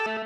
Hello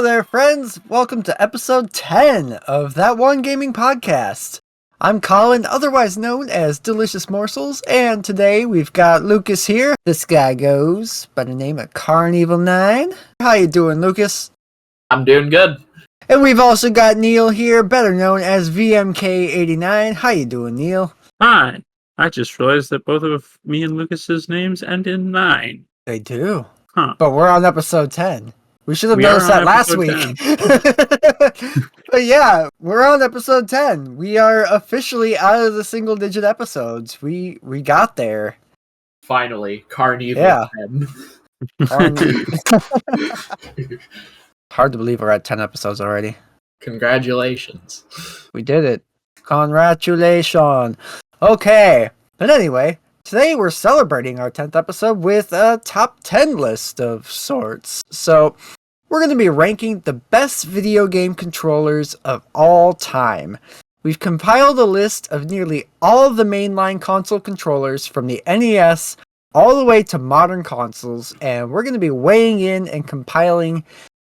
there, friends! Welcome to episode 10 of That One Gaming Podcast. I'm Colin, otherwise known as Delicious Morsels, and today we've got Lucas here. This guy goes by the name of Carnival9. How you doing, Lucas? I'm doing good. And we've also got Neil here, better known as VMK89. How you doing, Neil? Hi. I just realized that both of me and Lucas's names end in 9. They do. Huh. But we're on episode 10. We should have noticed that last week. But yeah, we're on episode 10. We are officially out of the single-digit episodes. We got there. Finally, Carnival. Yeah. 10. Hard to believe we're at 10 episodes already. Congratulations. We did it. Congratulations. Okay. But anyway, today we're celebrating our 10th episode with a top 10 list of sorts. So we're going to be ranking the best video game controllers of all time. We've compiled a list of nearly all of the mainline console controllers from the NES all the way to modern consoles, and we're going to be weighing in and compiling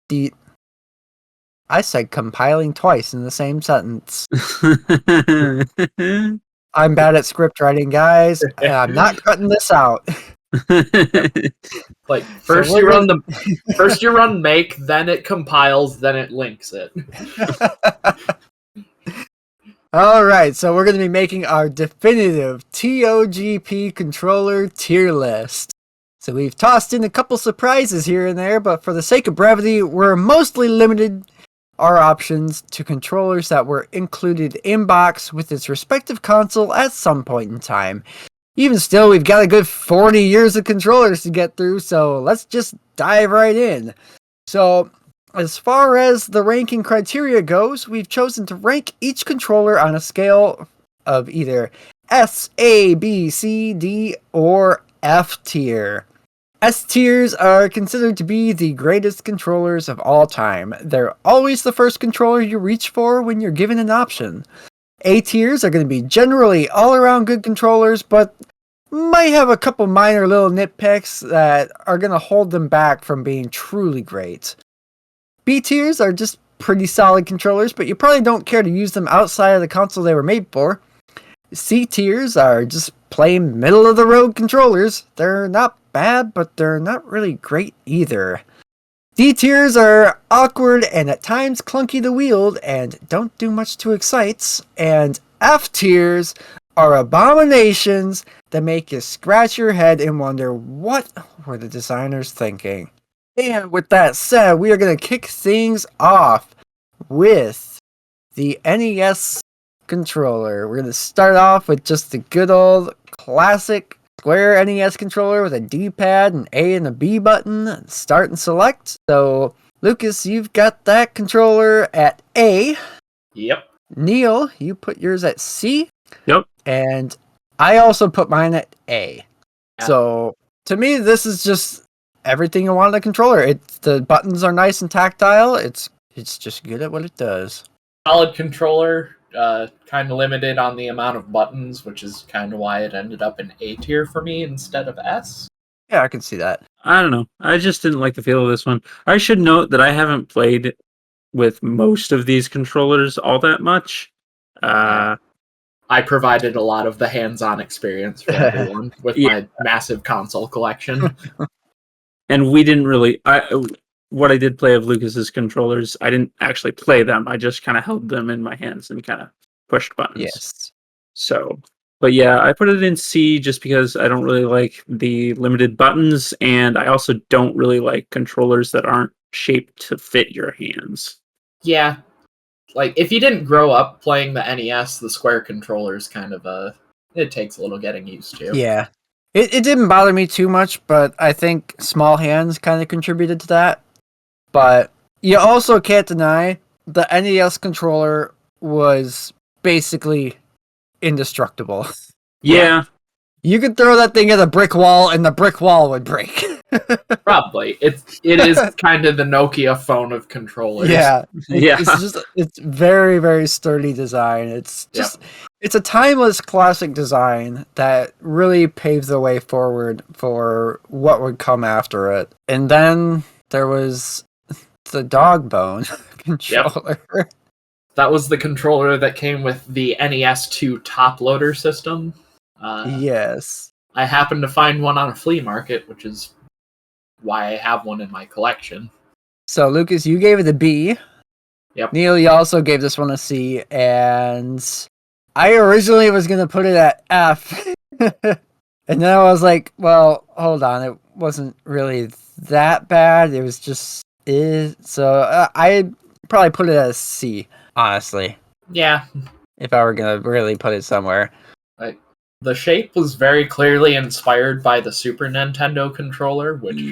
the... I said compiling twice in the same sentence. I'm bad at script writing, guys, and I'm not cutting this out. Like first you run make, then it compiles, then it links it. All right, so we're going to be making our definitive TOGP controller tier list. So we've tossed in a couple surprises here and there, but for the sake of brevity, we're mostly limited our options to controllers that were included in box with its respective console at some point in time. Even still, we've got a good 40 years of controllers to get through, so let's just dive right in. So, as far as the ranking criteria goes, we've chosen to rank each controller on a scale of either S, A, B, C, D, or F tier. S tiers are considered to be the greatest controllers of all time. They're always the first controller you reach for when you're given an option. A tiers are going to be generally all-around good controllers, but might have a couple minor little nitpicks that are going to hold them back from being truly great. B tiers are just pretty solid controllers, but you probably don't care to use them outside of the console they were made for. C tiers are just plain middle-of-the-road controllers. They're not bad, but they're not really great either. D tiers are awkward and at times clunky to wield and don't do much to excite. And F tiers are abominations that make you scratch your head and wonder what were the designers thinking. And with that said, we are going to kick things off with the NES controller. We're going to start off with just the good old classic square NES controller with a D-pad, an A and a B button, start and select. So, Lucas, you've got that controller at A. Yep. Neil, you put yours at C. Yep. And I also put mine at A. Yeah. So, to me, this is just everything you want in a controller. The buttons are nice and tactile. It's just good at what it does. Solid controller. Kind of limited on the amount of buttons, which is kind of why it ended up in A tier for me instead of S. Yeah, I can see that. I don't know. I just didn't like the feel of this one. I should note that I haven't played with most of these controllers all that much. I provided a lot of the hands-on experience for everyone with my massive console collection. And we didn't really... What I did play of Lucas's controllers, I didn't actually play them. I just kind of held them in my hands and kind of pushed buttons. Yes. So, but yeah, I put it in C just because I don't really like the limited buttons, and I also don't really like controllers that aren't shaped to fit your hands. Yeah. Like, if you didn't grow up playing the NES, the square controller's kind of it takes a little getting used to. Yeah. It didn't bother me too much, but I think small hands kind of contributed to that. But you also can't deny the NES controller was basically indestructible. Yeah. You could throw that thing at a brick wall and the brick wall would break. Probably. It is kind of the Nokia phone of controllers. Yeah. Yeah. It's very, very sturdy design. It's just it's a timeless classic design that really paves the way forward for what would come after it. And then there was the dog bone controller. That was the controller that came with the NES2 top loader system. Yes. I happened to find one on a flea market, which is why I have one in my collection. So Lucas, you gave it a B. Yep. Neil, you also gave this one a C, and I originally was gonna put it at F. And then I was like, well, hold on, it wasn't really that bad. It was just so I probably put it at a C, honestly. Yeah. If I were gonna really put it somewhere. The shape was very clearly inspired by the Super Nintendo controller, which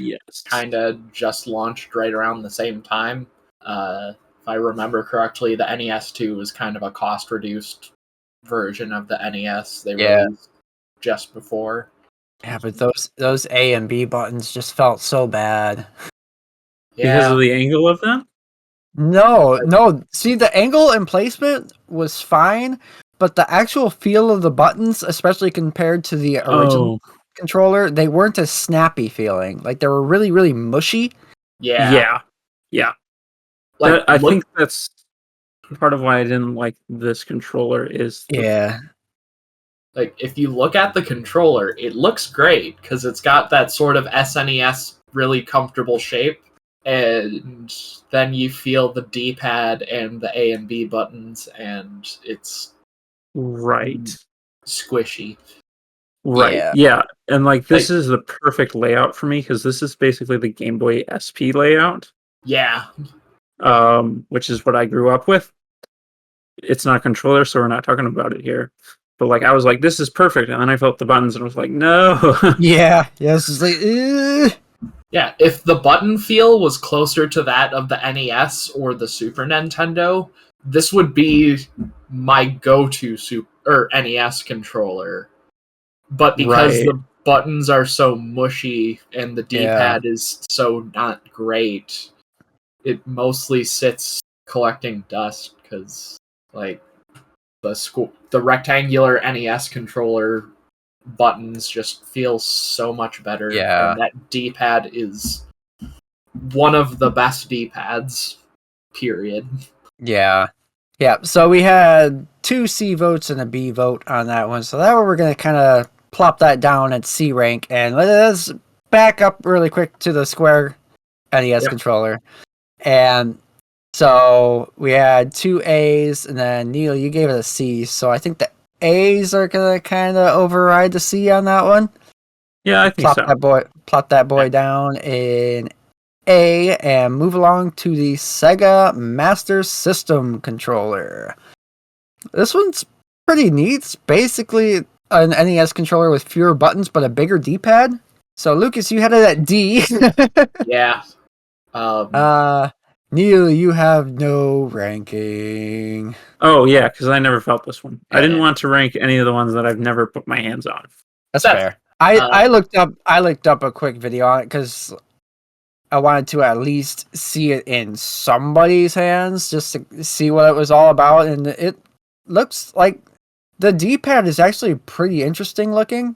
kind of just launched right around the same time. If I remember correctly, the NES2 was kind of a cost-reduced version of the NES they released just before. Yeah, but those A and B buttons just felt so bad. Because of the angle of them? No. See, the angle and placement was fine, but the actual feel of the buttons, especially compared to the original controller, they weren't as snappy feeling. Like they were really, really mushy. Yeah. Like, I think that's part of why I didn't like this controller is like if you look at the controller, it looks great because it's got that sort of SNES really comfortable shape, and then you feel the D-pad and the A and B buttons, and it's squishy. Right. Yeah. And like this is the perfect layout for me because this is basically the Game Boy SP layout. Yeah. Which is what I grew up with. It's not a controller, so we're not talking about it here. But like I was like, this is perfect, and then I felt the buttons and I was like, no. Yeah. It's just like Yeah, if the button feel was closer to that of the NES or the Super Nintendo, this would be my go-to NES controller. But because the buttons are so mushy and the D-pad is so not great, it mostly sits collecting dust because, like, the rectangular NES controller buttons just feel so much better. Yeah. And that D-pad is one of the best D-pads, period. Yeah. So we had 2 C votes and a B vote on that one. So that one we're going to kind of plop that down at C rank. And let's back up really quick to the Square NES controller. And so we had 2 A's, and then Neil, you gave it a C. So I think the A's are going to kind of override the C on that one. Yeah, I think so. Plot that boy down in A and move along to the Sega Master System controller. This one's pretty neat. It's basically an NES controller with fewer buttons but a bigger D-pad. So Lucas, you had it at D. Yeah. Neil, you have no ranking. Oh yeah, because I never felt this one. I didn't want to rank any of the ones that I've never put my hands on. That's fair. I looked up a quick video on it because I wanted to at least see it in somebody's hands just to see what it was all about, and it looks like the D-pad is actually pretty interesting looking,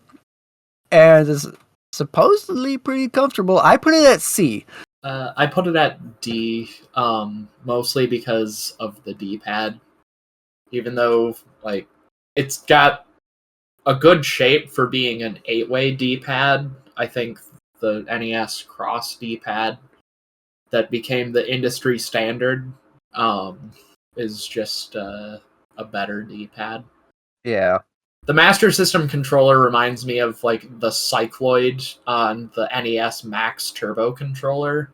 and is supposedly pretty comfortable. I put it at C. I put it at D, mostly because of the D-pad. Even though, like, it's got a good shape for being an 8-way D-pad, I think the NES Cross D-pad that became the industry standard is just a better D-pad. Yeah. The Master System controller reminds me of like the Cycloid on the NES Max Turbo controller.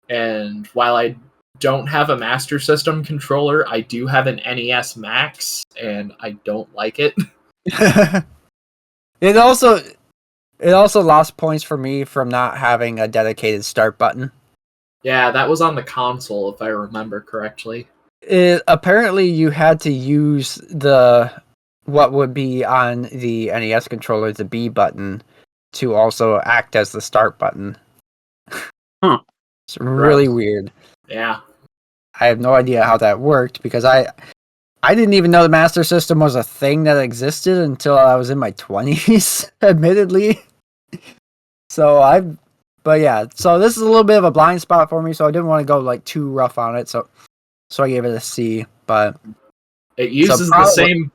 And while I don't have a Master System controller, I do have an NES Max, and I don't like it. It also lost points for me from not having a dedicated start button. Yeah, that was on the console, if I remember correctly. Apparently, you had to use what would be on the NES controller, the B button, to also act as the start button. Huh. It's really Gross. weird. Yeah. I have no idea how that worked because I didn't even know the Master System was a thing that existed until I was in my 20s, admittedly. But yeah, so this is a little bit of a blind spot for me, so I didn't want to go like too rough on it, so I gave it a C, but It uses the same.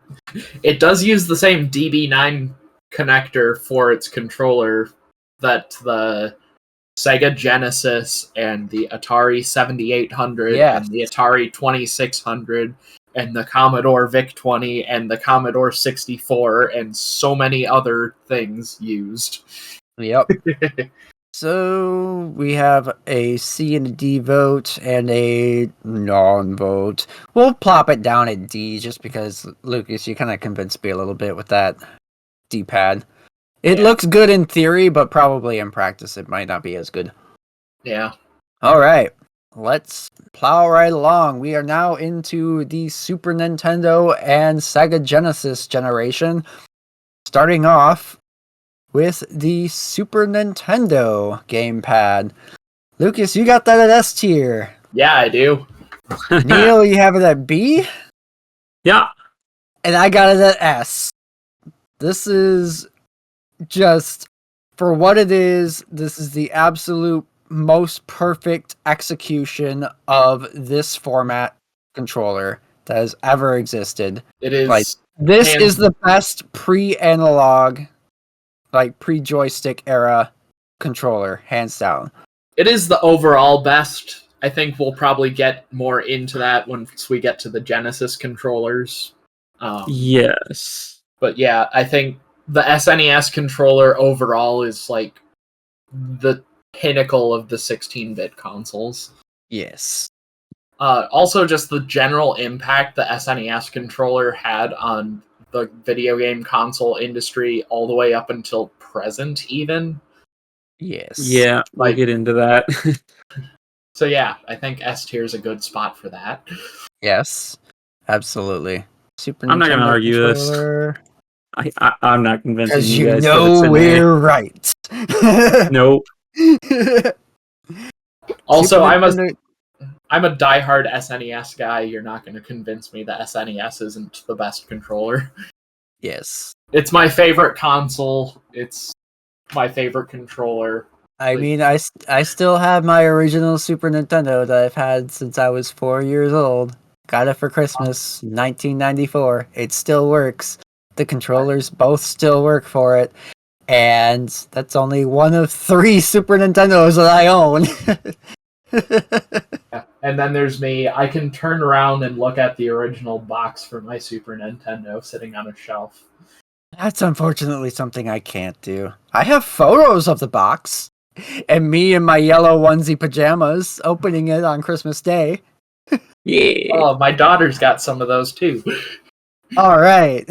It does use the same DB9 connector for its controller that the Sega Genesis and the Atari 7800 and the Atari 2600 and the Commodore VIC-20 and the Commodore 64 and so many other things used. Yep. So we have a C and a D vote and a non-vote. We'll plop it down at D just because, Lucas, you kind of convinced me a little bit with that D-pad. It looks good in theory, but probably in practice it might not be as good. Yeah. All right. Let's plow right along. We are now into the Super Nintendo and Sega Genesis generation. Starting off with the Super Nintendo gamepad. Lucas, you got that at S tier. Yeah, I do. Neil, you have it at B? Yeah. And I got it at S. This is just, for what it is, this is the absolute most perfect execution of this format controller that has ever existed. It is. Like, this is the best pre-analog, like pre-joystick era controller, hands down. It is the overall best. I think we'll probably get more into that once we get to the Genesis controllers. Yes. But yeah, I think the SNES controller overall is like the pinnacle of the 16-bit consoles. Yes. Also, just the general impact the SNES controller had on the video game console industry all the way up until present, even. Yes. Yeah, we'll get into that. So yeah, I think S tier is a good spot for that. Yes. Absolutely. Super I'm not going to Nintendo argue controller. this. I'm not convincing Because you you guys that it's know an we're right. A. Nope. Also, I'm a Nintendo... diehard SNES guy. You're not going to convince me that SNES isn't the best controller. Yes. It's my favorite console. It's my favorite controller. I mean, I still have my original Super Nintendo that I've had since I was 4 years old. Got it for Christmas, 1994. It still works. The controllers both still work for it. And that's only one of 3 Super Nintendos that I own. Yeah. And then there's me. I can turn around and look at the original box for my Super Nintendo sitting on a shelf. That's unfortunately something I can't do. I have photos of the box. And me in my yellow onesie pajamas opening it on Christmas Day. Yeah. Oh, my daughter's got some of those too. All right.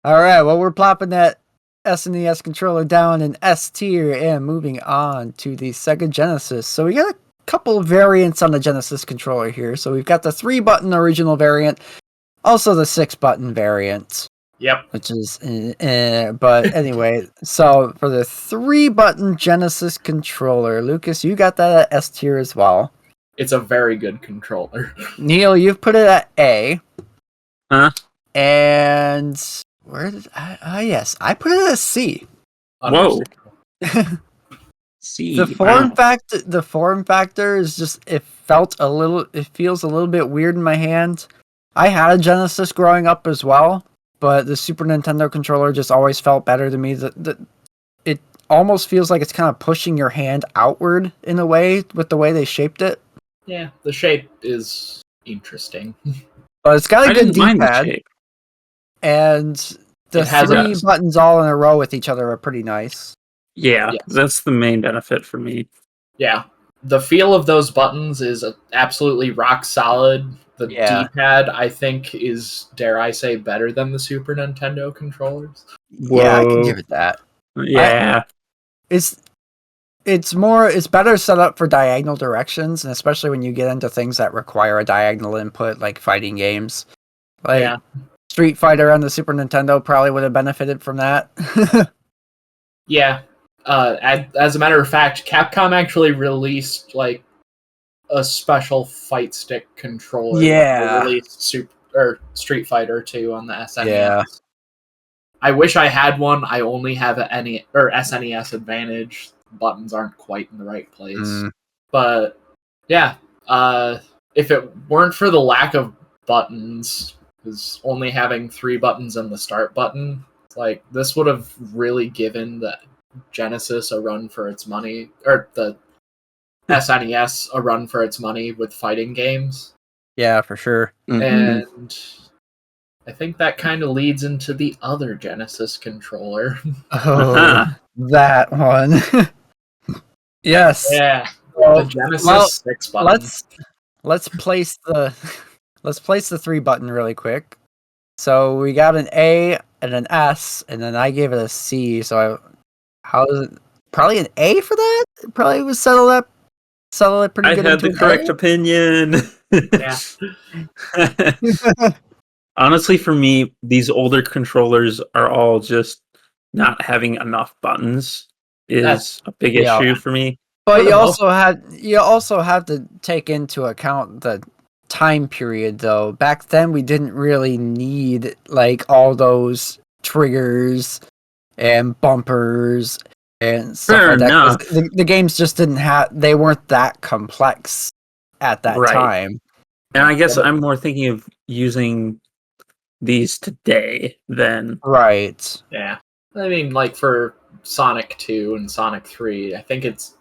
All right. Well, we're plopping that SNES controller down in S tier and moving on to the Sega Genesis. So we got a couple of variants on the Genesis controller here. So we've got the 3-button original variant, also the 6-button variant. Yep. Which is, but anyway, so for the 3-button Genesis controller, Lucas, you got that at S tier as well. It's a very good controller. Neil, you've put it at A. Huh? And where did yes, I put it at C. Whoa. C. The form factor is just, it feels a little bit weird in my hand. I had a Genesis growing up as well. But the Super Nintendo controller just always felt better to me. It almost feels like it's kind of pushing your hand outward in a way with the way they shaped it. Yeah, the shape is interesting. But it's got a good mind the D-pad. shape. And the 3 buttons all in a row with each other are pretty nice. Yeah, yes. That's the main benefit for me. Yeah, the feel of those buttons is absolutely rock solid. The D-pad, I think, is, dare I say, better than the Super Nintendo controllers. Whoa. Yeah, I can give it that. Yeah. it's better set up for diagonal directions, and especially when you get into things that require a diagonal input, like fighting games. Like Yeah. Street Fighter on the Super Nintendo probably would have benefited from that. Yeah. As a matter of fact, Capcom actually released like a special fight stick controller. Yeah. They released Street Fighter 2 on the SNES. Yeah. I wish I had one. I only have an SNES Advantage. Buttons aren't quite in the right place. But yeah, if it weren't for the lack of buttons, because only having 3 buttons and the start button, like this would have really given the Genesis a run for its money, or the SNES a run for its money with fighting games. Yeah, for sure. And I think that kind of leads into the other Genesis controller. Oh, that one. Yes. Yeah. Well, The Genesis 6 button. let's place the 3 button really quick. So we got an A and an S, and then I gave it a C. So probably an A for that? It probably was settle it pretty good. I had the correct opinion. Yeah. Honestly, for me, these older controllers are all just not having enough buttons is a big issue for me. But you also have to take into account the time period, though. Back then, we didn't really need like all those triggers and bumpers and stuff Fair like that. enough. 'Cause the games just they weren't that complex at that time. And I guess I'm more thinking of using these today than Right. Yeah. I mean, like for Sonic 2 and Sonic 3, I think it's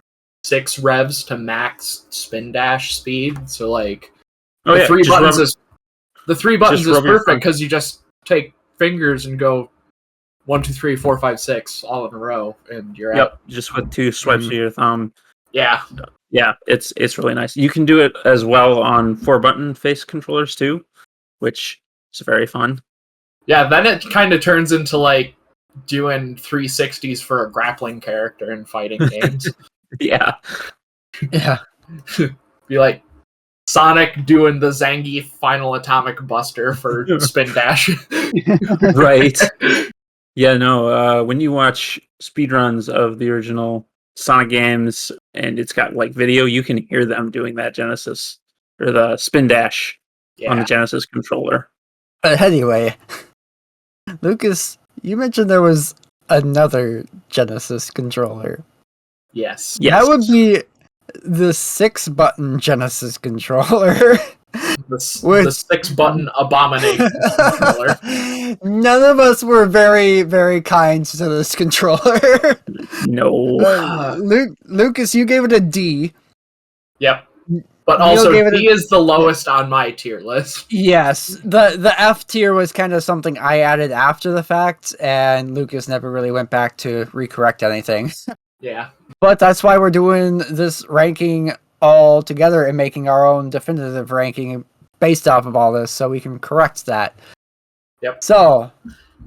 6 revs to max spin dash speed. So like the 3 buttons is perfect because you just take fingers and go 1, 2, 3, 4, 5, 6 all in a row, and you're Yep, just with 2 swipes of your thumb. Yeah. Yeah, it's really nice. You can do it as well on 4-button face controllers too, which is very fun. Yeah, then it kind of turns into like doing 360s for a grappling character in fighting games. Yeah. Yeah. Be like Sonic doing the Zangief Final Atomic Buster for spin dash. Right. Yeah, no, when you watch speedruns of the original Sonic games and it's got like video, you can hear them doing that Genesis or the spin dash on the Genesis controller. But anyway, Lucas, you mentioned there was another Genesis controller. Yes. That would be the 6-button Genesis controller. The 6-button abomination controller. None of us were very, very kind to this controller. No. Lucas, you gave it a D. Yep. But also, D is the lowest on my tier list. Yes. The F tier was kind of something I added after the fact, and Lucas never really went back to recorrect anything. Yeah. But that's why we're doing this ranking all together and making our own definitive ranking based off of all this, so we can correct that. Yep. So,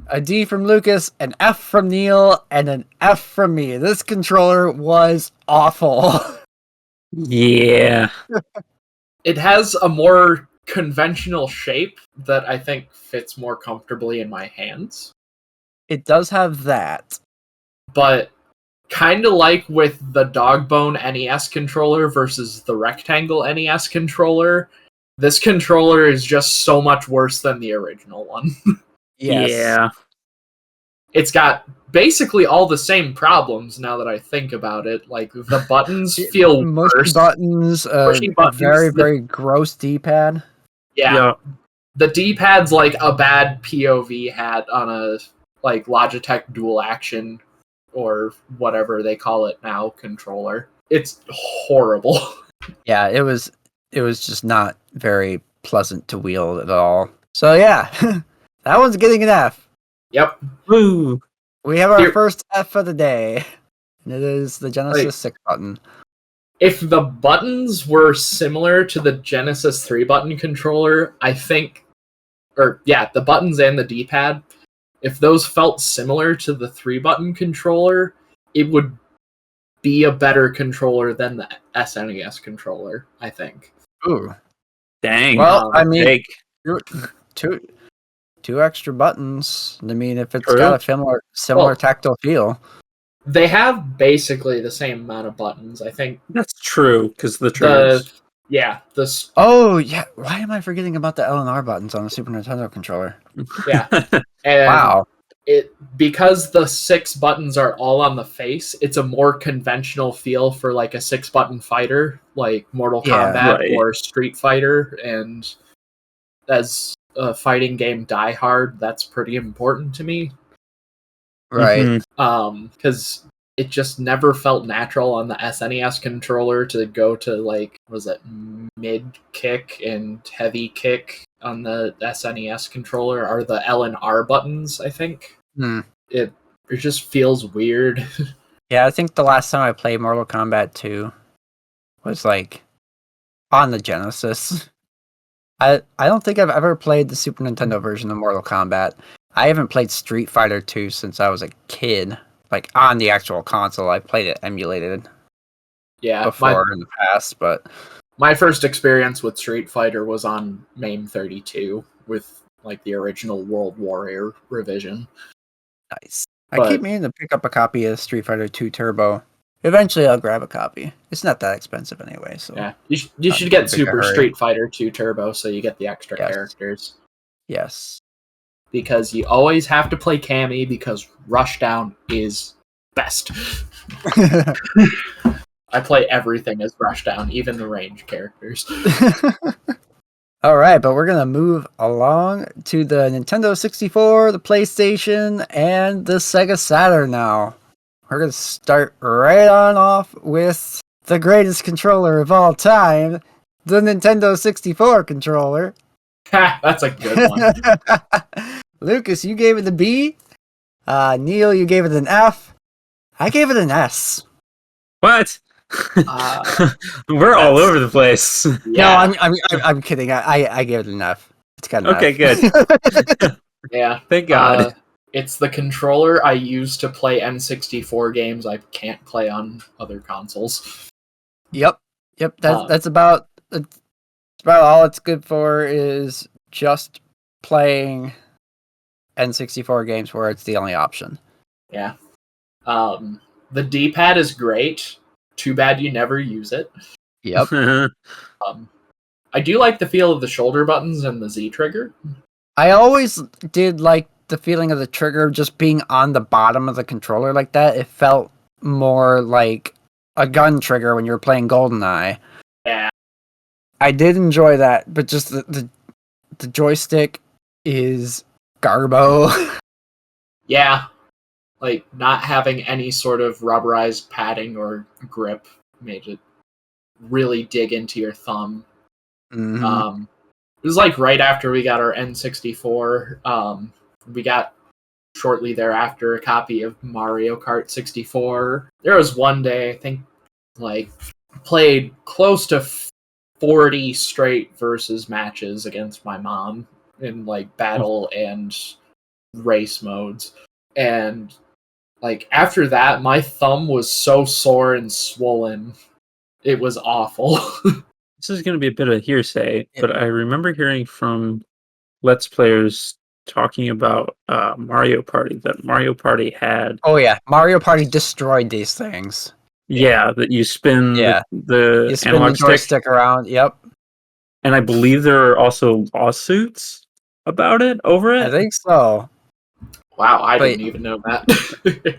a D from Lucas, an F from Neil, and an F from me. This controller was awful. Yeah. It has a more conventional shape that I think fits more comfortably in my hands. It does have that. But kind of like with the Dogbone NES controller versus the Rectangle NES controller, this controller is just so much worse than the original one. Yes. Yeah. It's got basically all the same problems now that I think about it. Like, the buttons feel worse. Buttons, very, very gross D-pad. Yeah. The D-pad's like a bad POV hat on a like Logitech dual action or whatever they call it now controller. It's horrible. Yeah, it was just not very pleasant to wield at all. So yeah, that one's getting an F. Yep. Woo. We have our first F of the day. And it is the Genesis 6 button. If the buttons were similar to the Genesis 3-button controller, I think, the buttons and the D-pad, if those felt similar to the 3-button controller, it would be a better controller than the SNES controller, I think. Ooh. Dang. Well, I mean, Take. two extra buttons. I mean, if it's True. got a similar Well, tactile feel. They have basically the same amount of buttons. I think That's true, because the triggers. Oh yeah, why am I forgetting about the L and R buttons on the Super Nintendo controller? Yeah. And Wow. because the 6 buttons are all on the face, it's a more conventional feel for like a 6-button fighter, like Mortal Yeah. Kombat Right. or Street Fighter. And as a fighting game diehard, that's pretty important to me. Right. Mhm. Because it just never felt natural on the SNES controller to go to like, was it mid kick and heavy kick on the SNES controller, are the L and R buttons, I think. Hmm. It just feels weird. Yeah, I think the last time I played Mortal Kombat 2 was like on the Genesis. I don't think I've ever played the Super Nintendo version of Mortal Kombat. I haven't played Street Fighter 2 since I was a kid. Like on the actual console, I played it emulated Yeah, before in the past, but my first experience with Street Fighter was on MAME 32 with like the original World Warrior revision. nice. I But- keep meaning to pick up a copy of Street Fighter 2 Turbo. Eventually, I'll grab a copy. It's not that expensive anyway, so Yeah, you should in get a big Super hurry. Street Fighter 2 Turbo so you get the extra Yes. characters. yes. Because you always have to play Cammy because Rushdown is best. I play everything as Rushdown, even the range characters. All right, but we're gonna move along to the Nintendo 64, the PlayStation, and the Sega Saturn now. We're gonna start right on off with the greatest controller of all time, the Nintendo 64 controller. That's a good one. Lucas, you gave it a B. Neil, you gave it an F. I gave it an S. What? We're all over the place. Yeah, No, I'm kidding. I gave it an F. It's got an Okay, F. yeah. Thank God. It's the controller I use to play N64 games I can't play on other consoles. Yep. That's about all it's good for is just playing N64 games where it's the only option. Yeah. The D-pad is great. Too bad you never use it. Yep. I do like the feel of the shoulder buttons and the Z trigger. I always did like the feeling of the trigger just being on the bottom of the controller like that. It felt more like a gun trigger when you were playing GoldenEye. Yeah. I did enjoy that, but just the joystick is garbo. Yeah. Like, not having any sort of rubberized padding or grip made it really dig into your thumb. Mhm. It was like right after we got our N64. We got shortly thereafter a copy of Mario Kart 64. There was one day, I think, like, played close to 40 straight versus matches against my mom in like battle and race modes. And like after that, my thumb was so sore and swollen. It was awful. This is going to be a bit of hearsay, but I remember hearing from Let's Players talking about Mario Party, that Mario Party had... Oh yeah, Mario Party destroyed these things. Yeah, that you spin the You spin analog the joystick around. Yep. And I believe there are also lawsuits about it, over it. I think so. Wow, I But- didn't even know that.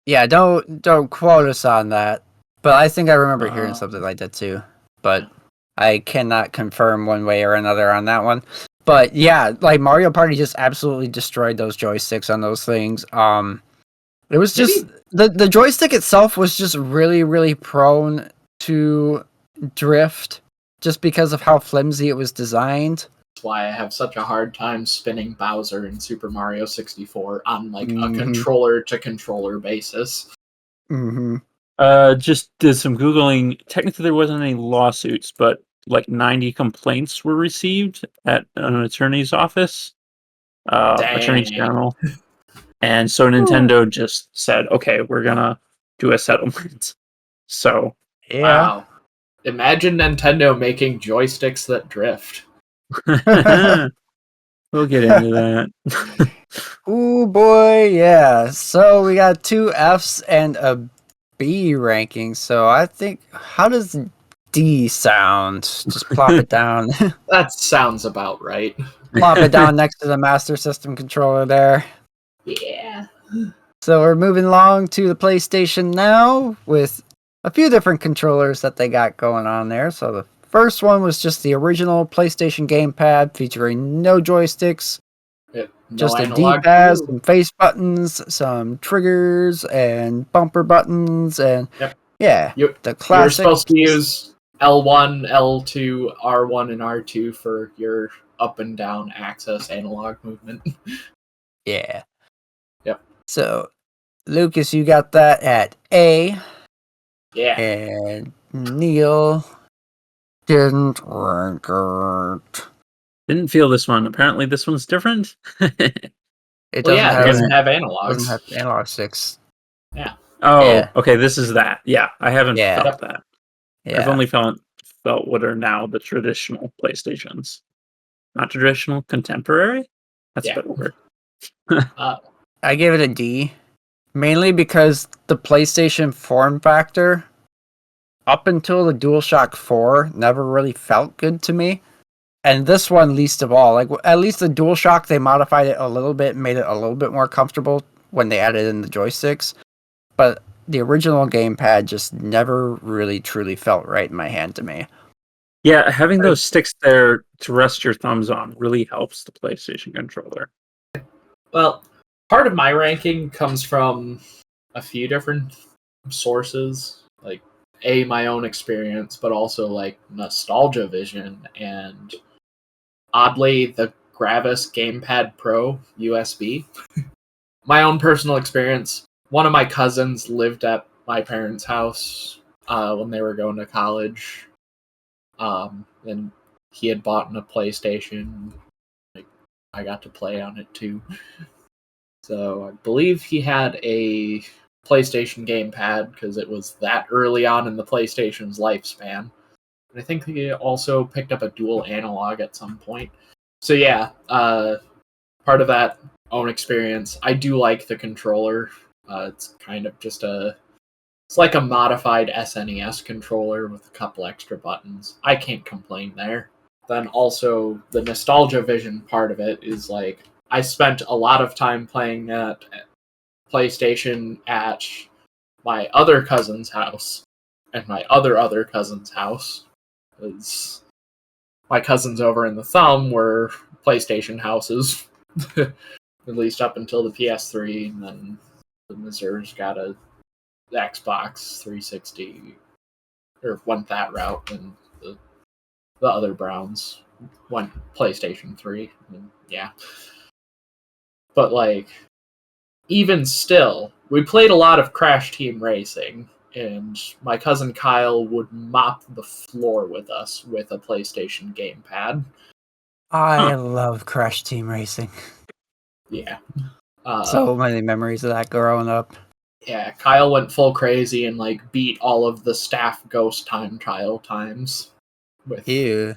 Yeah, don't quote us on that. But I think I remember hearing Um, something like that too. But I cannot confirm one way or another on that one. But yeah, like Mario Party just absolutely destroyed those joysticks on those things. It was just the joystick itself was just really, really prone to drift just because of how flimsy it was designed. That's why I have such a hard time spinning Bowser in Super Mario 64 on like a controller to controller basis. Mm-hmm. Just did some Googling. Technically, there wasn't any lawsuits, but like 90 complaints were received at an attorney's office, attorney Dang. general. And so Nintendo just said, okay, we're going to do a settlement. So Yeah. Wow. Imagine Nintendo making joysticks that drift. we'll get into that. Ooh boy, yeah. So we got 2 Fs and a B ranking. So I think, how does D sound? Just plop it down. That sounds about right. Plop it down next to the Master System controller there. Yeah. So we're moving along to the PlayStation now with a few different controllers that they got going on there. So the first one was just the original PlayStation gamepad featuring no joysticks, No just a analog D-pad, view. some face buttons, some triggers, and bumper buttons, and Yep. yeah, You the were classic. supposed to use L1, L2, R1, and R2 for your up and down axis analog movement. Yeah. Yep. So, Lucas, you got that at A, Yeah. and Neil didn't rank it. Didn't feel this one. Apparently, this one's different. It Well, doesn't yeah, it have doesn't have doesn't analogs. have analog sticks. Oh, Yeah. okay. This is that. Yeah, I haven't Yeah. felt that. Yeah. I've only felt what are now the traditional PlayStations. Not traditional, contemporary. That's Yeah. a better word. I give it a D, mainly because the PlayStation form factor, up until the DualShock 4, never really felt good to me. And this one, least of all. Like, at least the DualShock, they modified it a little bit, made it a little bit more comfortable when they added in the joysticks. But the original gamepad just never really truly felt right in my hand to me. Yeah, having those sticks there to rest your thumbs on really helps the PlayStation controller. Well, part of my ranking comes from a few different sources, like my own experience, but also like nostalgia vision and oddly the Gravis Gamepad Pro USB. My own personal experience. One of my cousins lived at my parents' house when they were going to college, and he had bought a PlayStation. Like, I got to play on it too. So I believe he had a PlayStation gamepad because it was that early on in the PlayStation's lifespan. And I think he also picked up a dual analog at some point. So yeah, part of that own experience. I do like the controller. It's kind of just it's like a modified SNES controller with a couple extra buttons. I can't complain there. Then also the nostalgia vision part of it is like I spent a lot of time playing that PlayStation at my other cousin's house and my other cousin's house. Because my cousins over in the Thumb were PlayStation houses, at least up until the PS3, and then the Missouri's got a Xbox 360, or went that route, and the other Browns went PlayStation 3. And yeah. But like, even still, we played a lot of Crash Team Racing, and my cousin Kyle would mop the floor with us with a PlayStation gamepad. I love Crash Team Racing. Yeah. So many memories of that growing up. Yeah, Kyle went full crazy and like beat all of the staff ghost time trial times with Ew.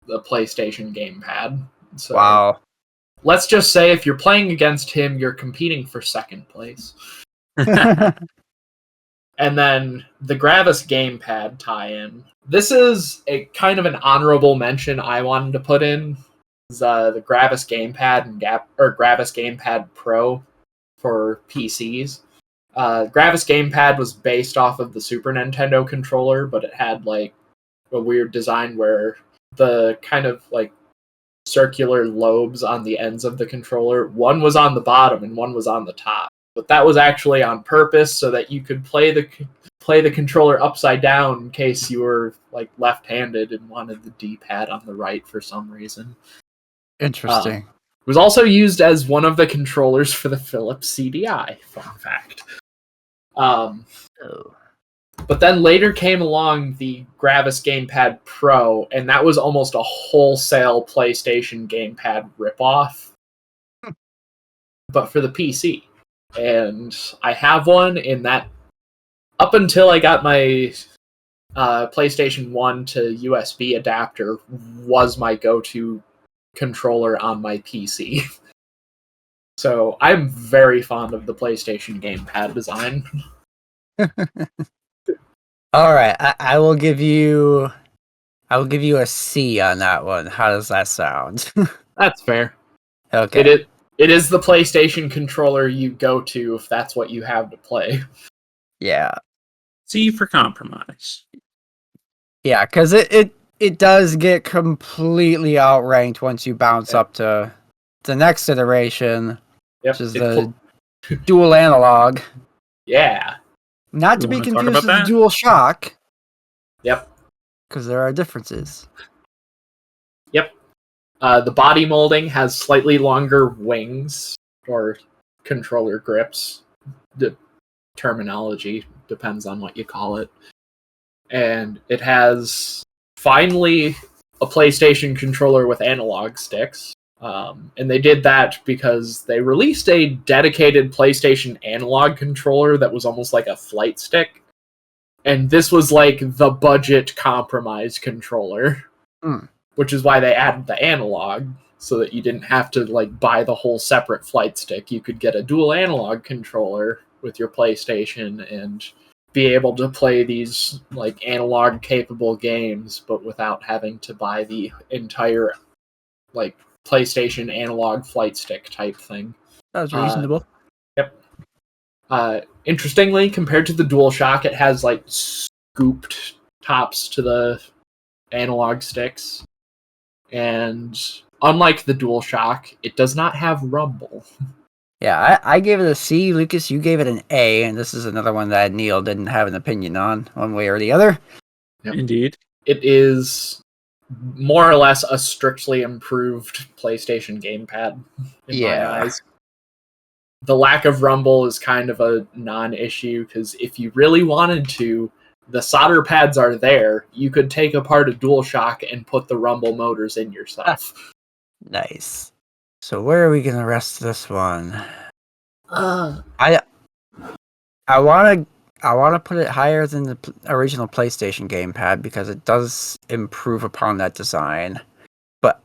the PlayStation gamepad. So Wow. let's just say if you're playing against him, you're competing for second place. And then the Gravis gamepad tie-in. This is a kind of an honorable mention I wanted to put in. The Gravis gamepad and Gravis gamepad Pro for PCs. Gravis gamepad was based off of the Super Nintendo controller, but it had like a weird design where the kind of like circular lobes on the ends of the controller, one was on the bottom and one was on the top. But that was actually on purpose so that you could play the controller upside down in case you were like left-handed and wanted the D-pad on the right for some reason. Interesting. It was also used as one of the controllers for the Philips CDI. Fun fact. But then later came along the Gravis Gamepad Pro, and that was almost a wholesale PlayStation Gamepad ripoff, but for the PC. And I have one in that up until I got my PlayStation 1 to USB adapter, was my go-to controller on my PC. So I'm very fond of the PlayStation gamepad design. All right, I will give you a C on that one. How does that sound? That's fair. Okay. It is the PlayStation controller you go to if that's what you have to play. Yeah. C for compromise. Yeah, because it does get completely outranked once you bounce up to the next iteration, Yep. which is the dual analog. Yeah. Not You to be wanna talk confused about with the that? dual shock, Yep. because there are differences. Yep. The body molding has slightly longer wings or controller grips. The terminology depends on what you call it. And it has finally a PlayStation controller with analog sticks. And they did that because they released a dedicated PlayStation analog controller that was almost like a flight stick. And this was like the budget compromise controller, which is why they added the analog, so that you didn't have to like buy the whole separate flight stick. You could get a dual analog controller with your PlayStation and be able to play these like analog capable games, but without having to buy the entire like PlayStation analog flight stick type thing. That was reasonable. Yep. Interestingly, compared to the DualShock, it has like scooped tops to the analog sticks, and unlike the DualShock, it does not have rumble. Yeah, I gave it a C. Lucas, you gave it an A, and this is another one that Neil didn't have an opinion on, one way or the other. Yep. Indeed. It is more or less a strictly improved PlayStation gamepad in my eyes. The lack of rumble is kind of a non-issue, because if you really wanted to, the solder pads are there. You could take apart a DualShock and put the rumble motors in yourself. Nice. So where are we gonna rest this one? I wanna put it higher than the original PlayStation gamepad because it does improve upon that design, but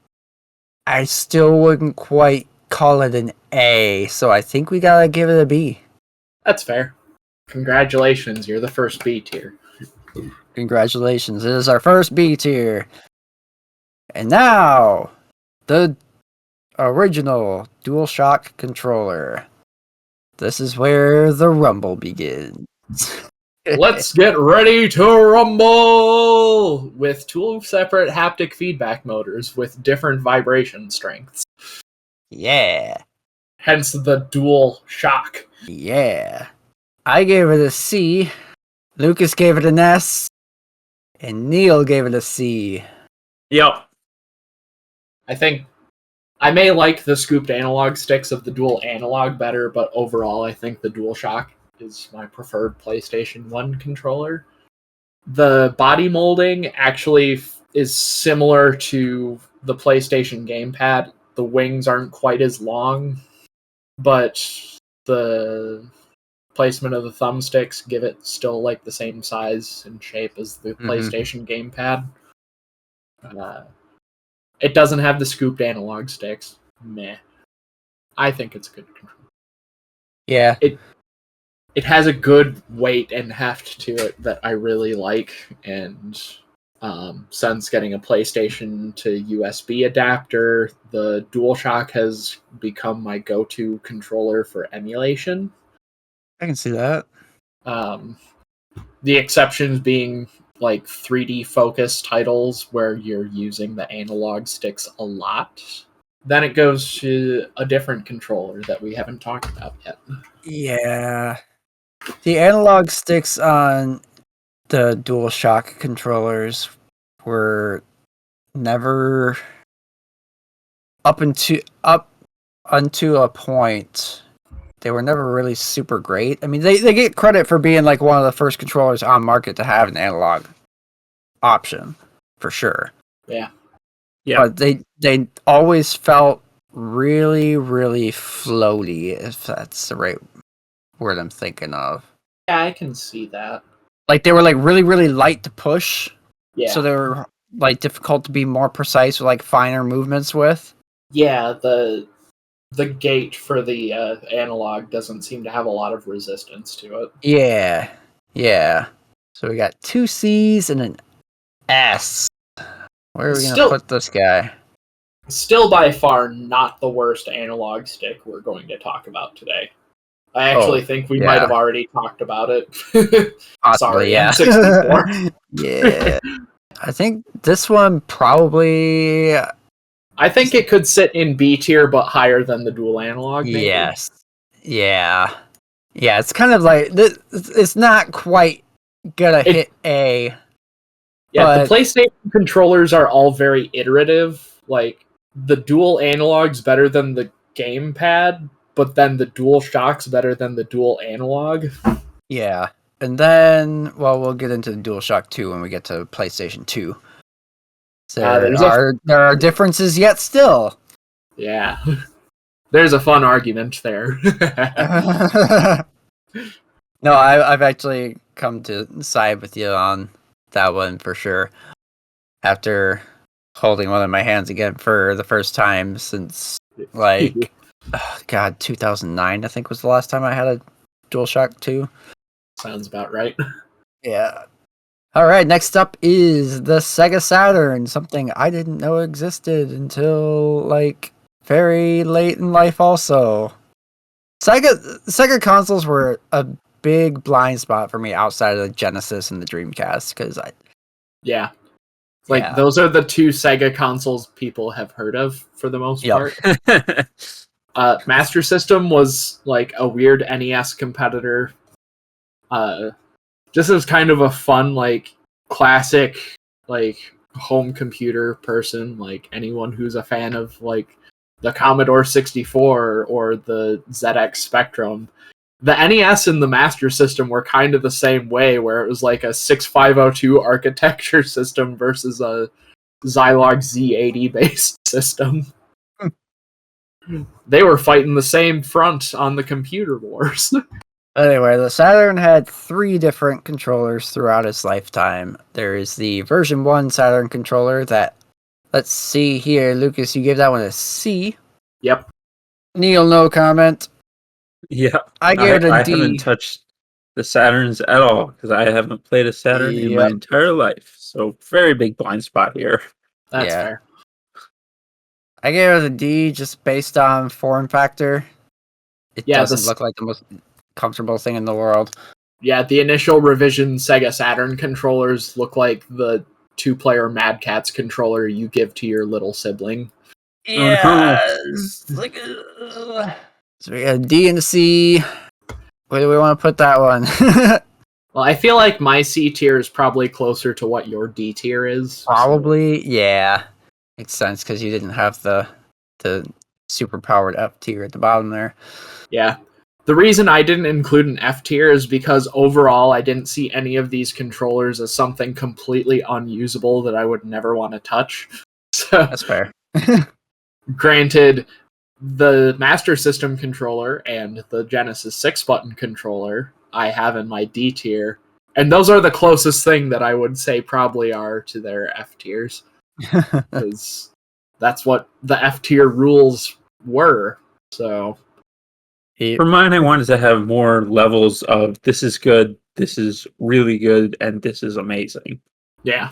I still wouldn't quite call it an A. So I think we gotta give it a B. That's fair. Congratulations, you're the first B tier. Congratulations, it is our first B tier. And now, the original DualShock controller. This is where the rumble begins. Let's get ready to rumble! With two separate haptic feedback motors with different vibration strengths. Yeah. Hence the DualShock. Yeah. I gave it a C. Lucas gave it an S. And Neil gave it a C. Yep. I think I may like the scooped analog sticks of the dual analog better, but overall I think the DualShock is my preferred PlayStation 1 controller. The body molding actually is similar to the PlayStation gamepad. The wings aren't quite as long, but the placement of the thumbsticks give it still like the same size and shape as the PlayStation gamepad. It doesn't have the scooped analog sticks. Meh. I think it's a good control. Yeah. It has a good weight and heft to it that I really like, and since getting a PlayStation to USB adapter, the DualShock has become my go-to controller for emulation. I can see that. The exceptions being like 3D focus titles where you're using the analog sticks a lot. Then it goes to a different controller that we haven't talked about yet. Yeah. The analog sticks on the DualShock controllers were never up unto a point. They were never really super great. I mean, they get credit for being like one of the first controllers on market to have an analog option, for sure. Yeah. But they always felt really, really floaty, if that's the right word I'm thinking of. Yeah, I can see that. Like they were like really, really light to push. Yeah. So they were like difficult to be more precise with like finer movements with. Yeah, the gate for the analog doesn't seem to have a lot of resistance to it. Yeah. Yeah. So we got 2 C's and an S. Where are we going to put this guy? Still by far not the worst analog stick we're going to talk about today. I actually think we might have already talked about it. Possibly, Sorry, yeah. N64. Yeah. I think this one probably... I think it could sit in B tier, but higher than the dual analog, maybe. Yes. Yeah. Yeah, it's kind of like... It's not quite gonna hit A. Yeah, the PlayStation controllers are all very iterative. Like, the dual analog's better than the gamepad, but then the dual shock's better than the dual analog. Yeah. And then, well, we'll get into the DualShock 2 when we get to PlayStation 2. So there are differences yet still. Yeah. There's a fun argument there. No, I've actually come to side with you on that one for sure. After holding one in my hands again for the first time since, like, 2009, I think was the last time I had a DualShock 2. Sounds about right. Yeah. All right, next up is the Sega Saturn, something I didn't know existed until, like, very late in life also. Sega consoles were a big blind spot for me outside of the Genesis and the Dreamcast, because those are the two Sega consoles people have heard of for the most part. Master System was like a weird NES competitor. Just as kind of a fun, like, classic, like, home computer person, like anyone who's a fan of like the Commodore 64 or the ZX Spectrum. The NES and the Master System were kind of the same way, where it was like a 6502 architecture system versus a Zilog Z80 based system. They were fighting the same front on the computer wars. Anyway, the Saturn had 3 different controllers throughout its lifetime. There is the version 1 Saturn controller that, let's see here, Lucas, you gave that one a C. Yep. Neil, no comment. Yeah, I gave it a D. I haven't touched the Saturns at all because I haven't played a Saturn in my entire life. So very big blind spot here. That's fair. I gave it a D just based on form factor. It doesn't look like the most comfortable thing in the world. Yeah, the initial revision Sega Saturn controllers look like the 2-player Mad Catz controller you give to your little sibling. Yeah. So we got a D and a C. Where do we want to put that one? Well, I feel like my C tier is probably closer to what your D tier is. Probably, yeah. Makes sense because you didn't have the super powered F tier at the bottom there. Yeah. The reason I didn't include an F tier is because overall I didn't see any of these controllers as something completely unusable that I would never want to touch. So, that's fair. Granted, the Master System controller and the Genesis 6-button controller I have in my D tier, and those are the closest thing that I would say probably are to their F tiers. Because that's what the F tier rules were. So for mine, I wanted to have more levels of this is good, this is really good, and this is amazing. Yeah.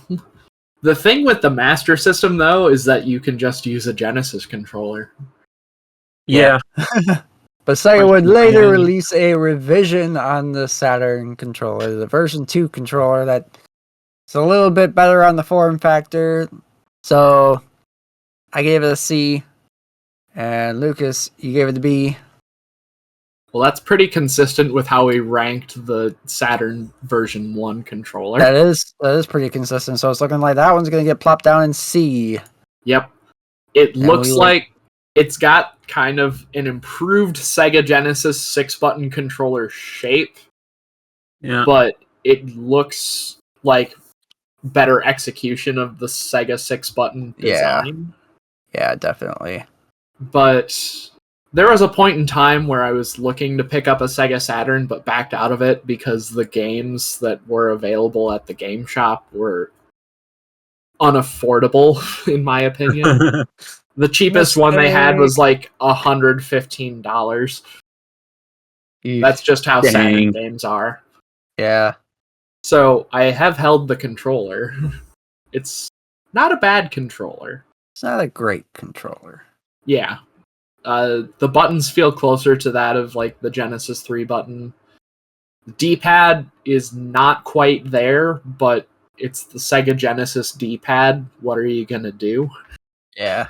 The thing with the Master System, though, is that you can just use a Genesis controller. Yeah. But Sega would later release a revision on the Saturn controller, the version 2 controller, that's a little bit better on the form factor. So I gave it a C. And Lucas, you gave it a B. Well, that's pretty consistent with how we ranked the Saturn version 1 controller. That is pretty consistent. So it's looking like that one's going to get plopped down in C. Yep. It looks like it's got kind of an improved Sega Genesis 6-button controller shape. Yeah. But it looks like better execution of the Sega 6-button design. Yeah, definitely. But There was a point in time where I was looking to pick up a Sega Saturn, but backed out of it because the games that were available at the game shop were unaffordable, in my opinion. The cheapest one they had was like $115. That's just how Saturn games are. Yeah. So I have held the controller. It's not a bad controller. It's not a great controller. Yeah. The buttons feel closer to that of like the Genesis 3 button. The D-pad is not quite there, but it's the Sega Genesis D-pad. What are you gonna do? Yeah.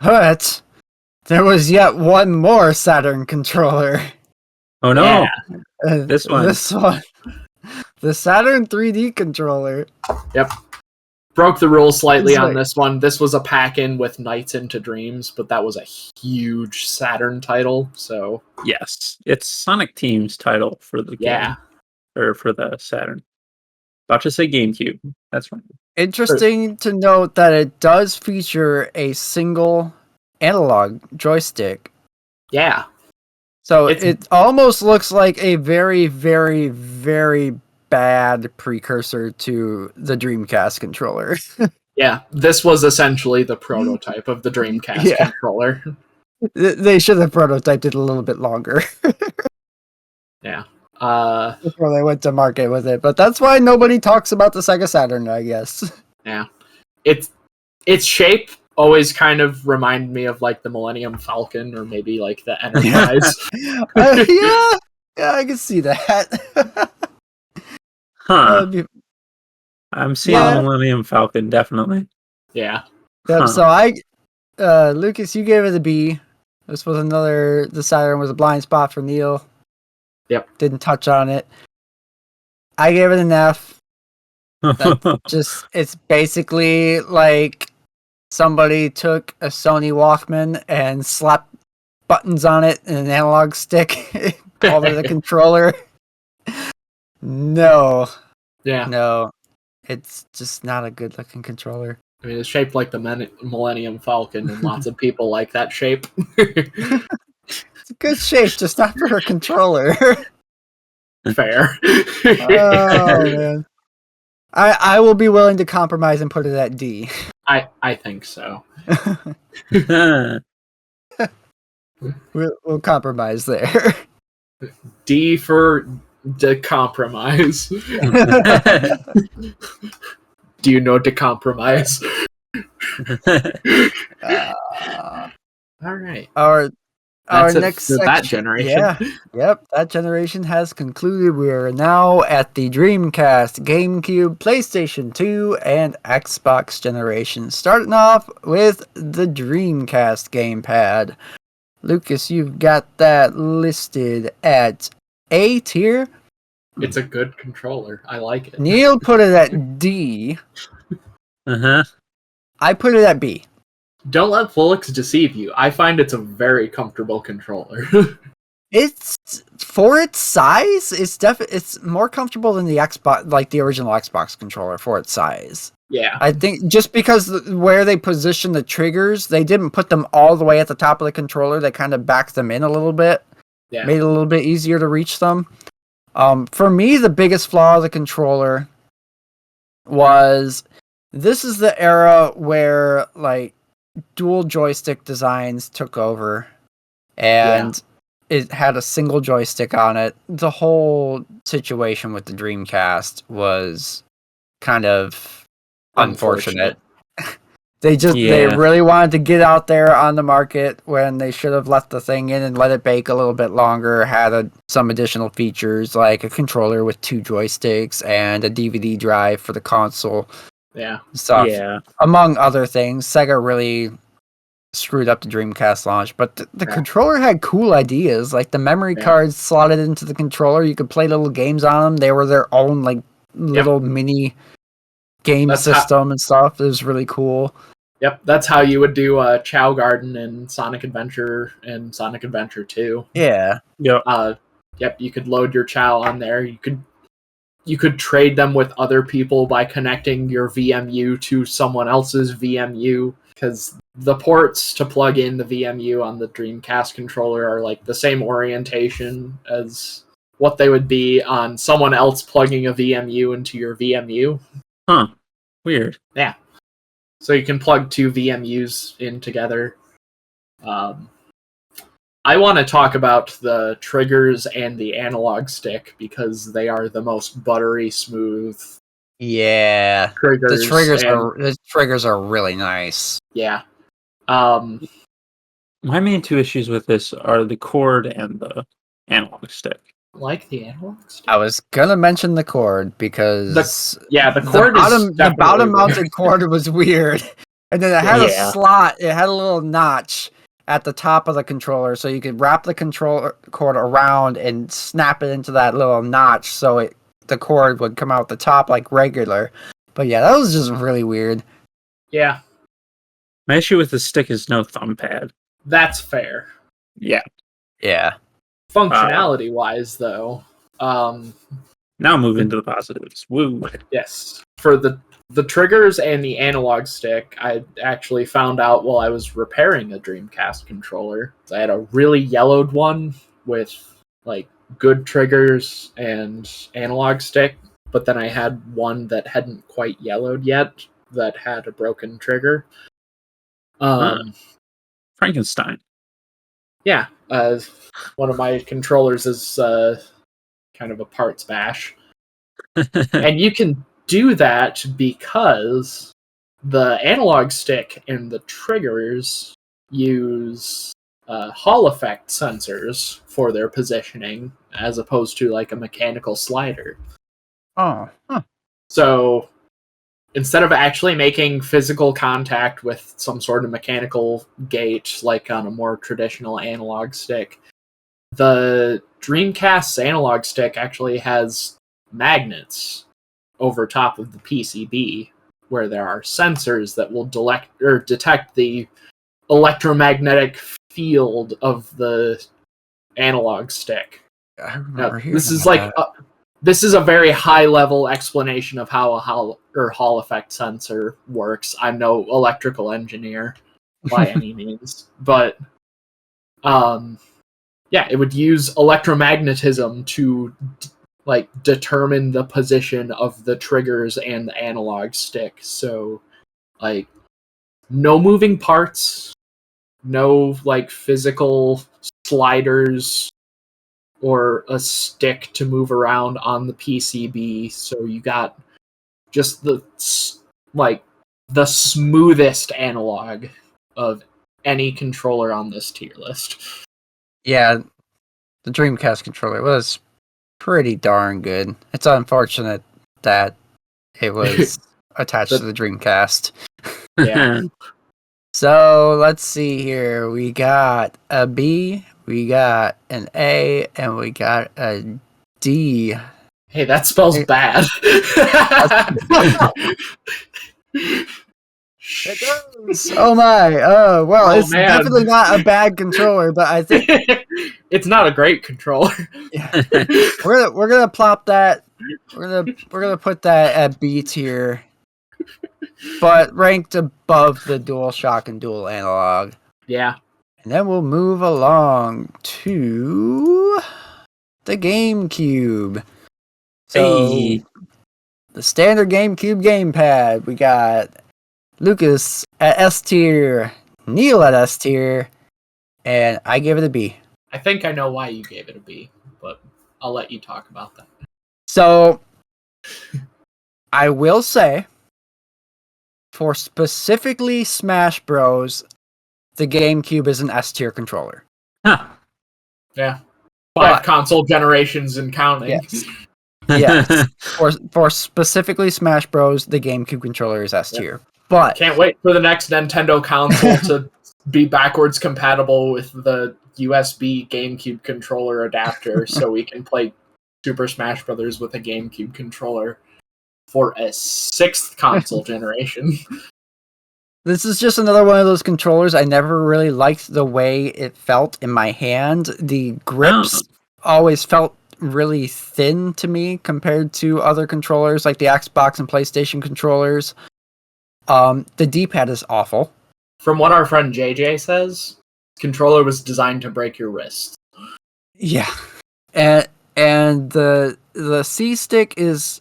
But there was yet one more Saturn controller. Oh no! Yeah. This one. The Saturn 3D controller. Yep. Broke the rules slightly on like, this one. This was a pack-in with Nights into Dreams, but that was a huge Saturn title, so... Yes, it's Sonic Team's title for the game. Or for the Saturn. About to say GameCube. That's right. Interesting to note that it does feature a single analog joystick. Yeah. So it almost looks like a very, very, very bad precursor to the Dreamcast controller. Yeah, this was essentially the prototype of the Dreamcast controller. They should have prototyped it a little bit longer. Yeah. Before they went to market with it. But that's why nobody talks about the Sega Saturn, I guess. Yeah. Its shape always kind of reminded me of like the Millennium Falcon or maybe like the Enterprise. Yeah, I can see that. Huh. I'm seeing the Millennium Falcon, definitely. Yeah. Yep, so Lucas, you gave it a B. This was the Saturn was a blind spot for Neil. Yep. Didn't touch on it. I gave it an F. It's basically like somebody took a Sony Walkman and slapped buttons on it and an analog stick over the controller. No. Yeah. No. It's just not a good looking controller. I mean, it's shaped like the Millennium Falcon, and lots of people like that shape. It's a good shape, just not for a controller. Fair. Oh, man. I will be willing to compromise and put it at D. I think so. We'll compromise there. D for decompromise. Do you know decompromise? All right. Our That's next section, that generation. Yeah. Yep. That generation has concluded. We are now at the Dreamcast, GameCube, PlayStation 2, and Xbox generation. Starting off with the Dreamcast gamepad. Lucas, you've got that listed at A tier. It's a good controller. I like it. Neil put it at D. I put it at B. Don't let Fulix deceive you. I find it's a very comfortable controller. It's for its size. It's more comfortable than the Xbox, like the original Xbox controller for its size. Yeah, I think just because where they position the triggers, they didn't put them all the way at the top of the controller. They kind of backed them in a little bit. Yeah, made it a little bit easier to reach them. For me, the biggest flaw of the controller was this is the era where like dual joystick designs took over, and it had a single joystick on it. The whole situation with the Dreamcast was kind of unfortunate. They really wanted to get out there on the market when they should have left the thing in and let it bake a little bit longer, had some additional features like a controller with 2 joysticks and a DVD drive for the console. Yeah. Stuff. Yeah. Among other things, Sega really screwed up the Dreamcast launch, but the controller had cool ideas. Like the memory cards slotted into the controller, you could play little games on them. They were their own like little mini game system and stuff. It was really cool. Yep, that's how you would do Chow Garden and Sonic Adventure and Sonic Adventure 2. Yeah. Yep, you could load your Chow on there. You could trade them with other people by connecting your VMU to someone else's VMU, because the ports to plug in the VMU on the Dreamcast controller are like the same orientation as what they would be on someone else plugging a VMU into your VMU. Huh. Weird. Yeah. So you can plug two VMUs in together. I want to talk about the triggers and the analog stick because they are the most buttery smooth Yeah. triggers. The triggers are really nice. Yeah. My main two issues with this are the cord and the analog stick. Like the analog stick? I was gonna mention the cord because the cord the bottom mounted cord was weird, and then it had a slot. It had a little notch at the top of the controller, so you could wrap the controller cord around and snap it into that little notch, so the cord would come out the top like regular. But yeah, that was just really weird. Yeah. My issue with the stick is no thumb pad. That's fair. Yeah. Yeah. Functionality wise, though, now moving to the positives. Woo. Yes, for the triggers and the analog stick, I actually found out while I was repairing a Dreamcast controller. I had a really yellowed one with like good triggers and analog stick, but then I had one that hadn't quite yellowed yet that had a broken trigger. Frankenstein. Yeah, one of my controllers is kind of a parts bash. And you can do that because the analog stick and the triggers use Hall effect sensors for their positioning as opposed to like a mechanical slider. Oh. Huh. So instead of actually making physical contact with some sort of mechanical gate like on a more traditional analog stick, the Dreamcast's analog stick actually has magnets over top of the PCB where there are sensors that will detect the electromagnetic field of the analog stick. I remember hearing this is about like this is a very high level explanation of how a Hall effect sensor works. I'm no electrical engineer by any means, but yeah, it would use electromagnetism to like determine the position of the triggers and the analog stick. So like no moving parts, no like physical sliders or a stick to move around on the PCB. So you got just the smoothest analog of any controller on this tier list. Yeah, the Dreamcast controller was pretty darn good. It's unfortunate that it was attached to the Dreamcast. Yeah. So let's see here. We got a B, we got an A, and we got a D. Hey, that spells bad. It does. Oh my. Oh well, it's man. definitely not a bad controller, but I think it's not a great controller. Yeah. We're gonna plop that. We're gonna put that at B tier, but ranked above the DualShock and Dual Analog. Yeah. And then we'll move along to the GameCube. So Hey. the standard GameCube gamepad. We got Lucas at S tier, Neil at S tier, and I give it a B. I think I know why you gave it a B, but I'll let you talk about that. So, I will say, for specifically Smash Bros., the GameCube is an S tier controller. Huh. Yeah. 5 console generations and counting. Yes. Yes. For specifically Smash Bros., the GameCube controller is S tier. But can't wait for the next Nintendo console to be backwards compatible with the USB GameCube controller adapter so we can play Super Smash Bros. With a GameCube controller for a 6th console generation. this is just another one of those controllers I never really liked the way it felt in my hand. The grips always felt really thin to me compared to other controllers like the Xbox and PlayStation controllers. The D-pad is awful. From what our friend JJ says, controller was designed to break your wrist. Yeah, and the C stick is,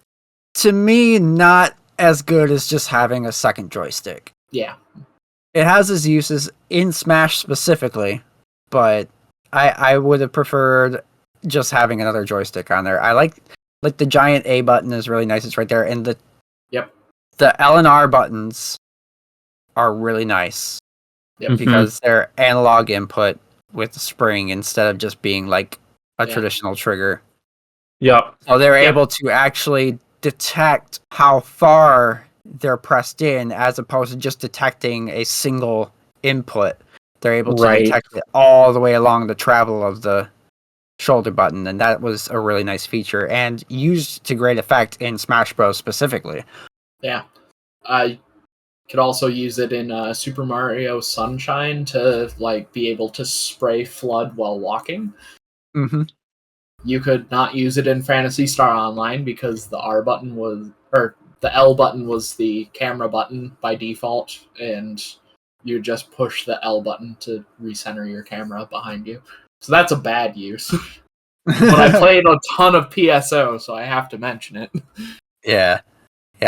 to me, not as good as just having a second joystick. Yeah. It has its uses in Smash specifically, but I would have preferred just having another joystick on there. I like the giant A button is really nice. It's right there, and the L and R buttons are really nice. Yep. Because they're analog input with the spring instead of just being like a traditional trigger. Yep. So they're able to actually detect how far they're pressed in as opposed to just detecting a single input. They're able to detect it all the way along the travel of the shoulder button, and that was a really nice feature and used to great effect in Smash Bros. Specifically. Yeah. I could also use it in Super Mario Sunshine to like be able to spray FLUDD while walking. Mm-hmm. You could not use it in Phantasy Star Online because the R button was, or the L button was the camera button by default, and you just push the L button to recenter your camera behind you. So that's a bad use. But I played a ton of PSO, so I have to mention it. Yeah.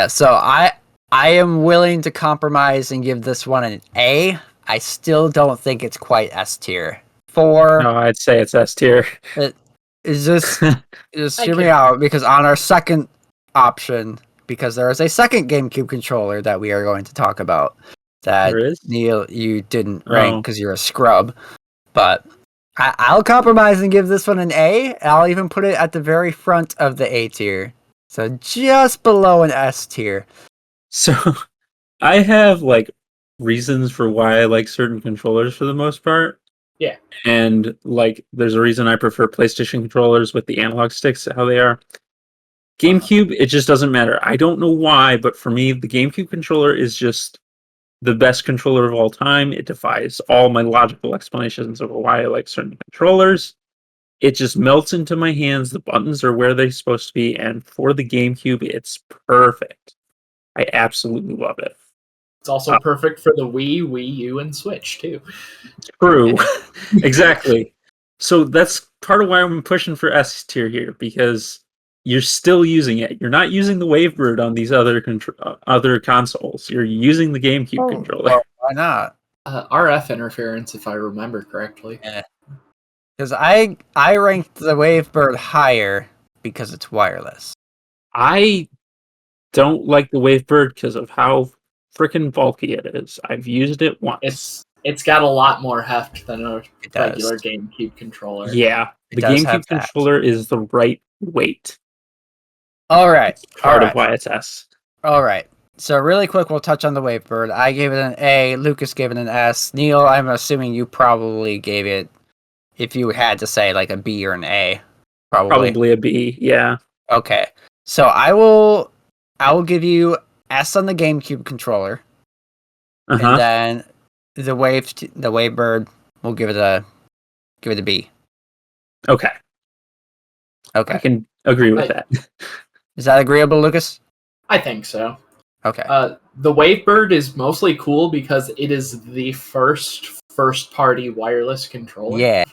So I am willing to compromise and give this one an A. I still don't think it's quite S tier. No, I'd say it's S tier. Is this just hear me out, because on our second option, because there is a second GameCube controller that we are going to talk about that There is? Neil, you didn't rank because you're a scrub, but I'll compromise and give this one an A. I'll even put it at the very front of the A tier, so just below an S tier. So I have like reasons for why I like certain controllers for the most part. Yeah. And like there's a reason I prefer PlayStation controllers with the analog sticks, how they are. GameCube, it just doesn't matter. I don't know why, but for me, the GameCube controller is just the best controller of all time. It defies all my logical explanations of why I like certain controllers. It just melts into my hands. The buttons are where they're supposed to be, and for the GameCube, it's perfect. I absolutely love it. It's also perfect for the Wii, Wii U, and Switch, too. True. Exactly. So that's part of why I'm pushing for S tier here, because you're still using it. You're not using the Wavebird on these other other consoles. You're using the GameCube controller. Well, why not? RF interference, if I remember correctly. Yeah. Because I ranked the Wavebird higher because it's wireless. I don't like the Wavebird because of how freaking bulky it is. I've used it once. It's got a lot more heft than a regular GameCube controller. Yeah, the GameCube controller is the right weight. All right. Part of why it's S. All right. So really quick, we'll touch on the Wavebird. I gave it an A. Lucas gave it an S. Neil, I'm assuming you probably gave it, if you had to say, like a B or an A. Probably a B. Yeah. Okay. So I will give you S on the GameCube controller, and then the Wavebird, we'll give it a B. Okay. I can agree with that. Is that agreeable, Lucas? I think so. Okay. The Wavebird is mostly cool because it is the first-party wireless controller. Yeah.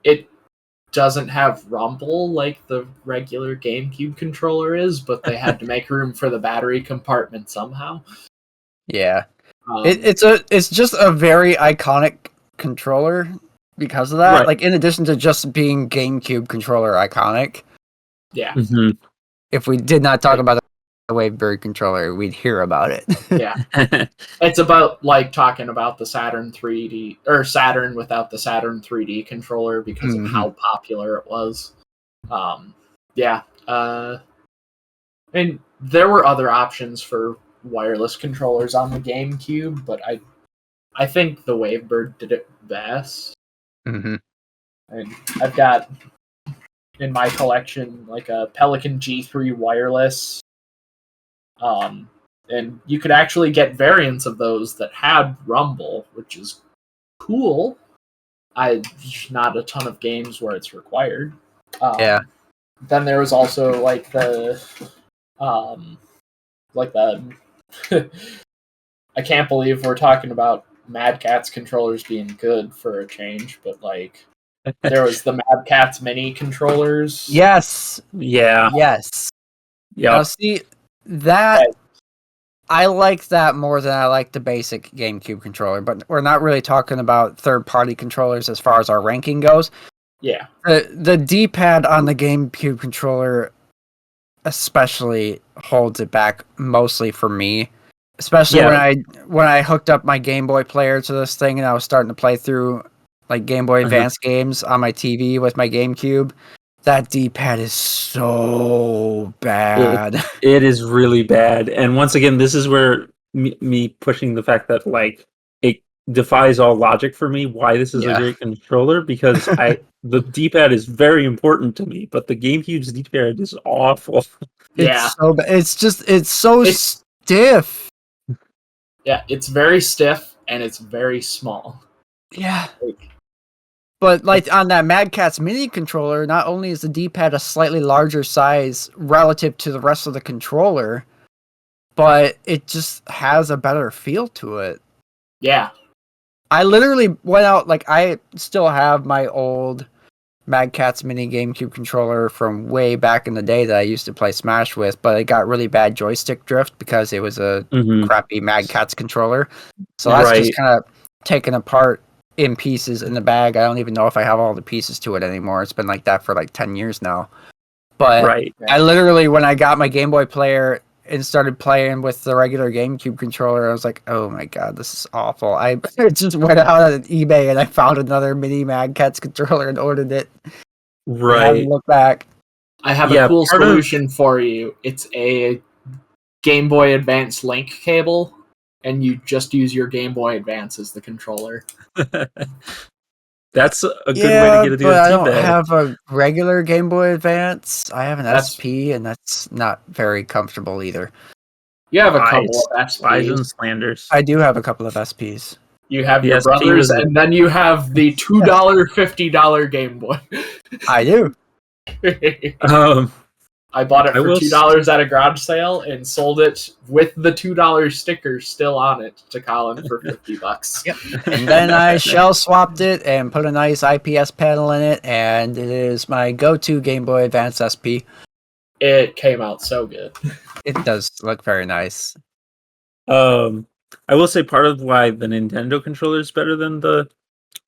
It doesn't have rumble like the regular GameCube controller is, but they had to make room for the battery compartment somehow. Yeah. It's just a very iconic controller because of that. Right. Like, in addition to just being GameCube controller iconic. Yeah. Mm-hmm. If we did not talk about the Wavebird controller, we'd hear about it. Yeah. It's about like talking about the Saturn 3D or Saturn without the Saturn 3D controller because of how popular it was. Yeah. And there were other options for wireless controllers on the GameCube, but I think the Wavebird did it best. Mm-hmm. And I've got in my collection like a Pelican G3 wireless. And you could actually get variants of those that had rumble, which is cool. Not a ton of games where it's required. Yeah. Then there was also like the I can't believe we're talking about Mad Catz controllers being good for a change, but like there was the Mad Catz mini controllers. Yes. Yeah. Yes. Yep. Now see that I like that more than I like the basic GameCube controller, but we're not really talking about third-party controllers as far as our ranking goes. Yeah. The D-pad on the GameCube controller especially holds it back mostly for me. Especially when I hooked up my Game Boy player to this thing and I was starting to play through like Game Boy Advance games on my TV with my GameCube. That D-pad is so bad. It is really bad. And once again, this is where me pushing the fact that like it defies all logic for me why this is a great controller, because the D-pad is very important to me, but the GameCube's D-pad is awful. Yeah. It's so bad. It's so stiff. Yeah, it's very stiff and it's very small. Yeah. But like on that Mad Catz mini controller, not only is the D-pad a slightly larger size relative to the rest of the controller, but it just has a better feel to it. Yeah. I literally went out, like I still have my old Mad Catz mini GameCube controller from way back in the day that I used to play Smash with, but it got really bad joystick drift because it was a crappy Mad Catz controller. So that's just kind of taken apart in pieces in the bag. I don't even know if I have all the pieces to it anymore. It's been like that for like 10 years now. But I literally, when I got my Game Boy player and started playing with the regular GameCube controller, I was like, oh my god, this is awful. I just went out on eBay and I found another mini Mad Catz controller and ordered it. I haven't looked back. I have a cool solution for you. It's a Game Boy Advance link cable, and you just use your Game Boy Advance as the controller. That's a good way to get a but I don't have a regular Game Boy Advance. I have an SP, and that's not very comfortable either. You have a couple of SPs. And slanders. I do have a couple of SPs. You have your brothers, and then you have the $2, $50 Game Boy. I do. I bought it for $2 at a garage sale and sold it with the $2 sticker still on it to Colin for $50. Yep. And then I shell swapped it and put a nice IPS panel in it, and it is my go-to Game Boy Advance SP. It came out so good. It does look very nice. I will say part of why the Nintendo controller is better than the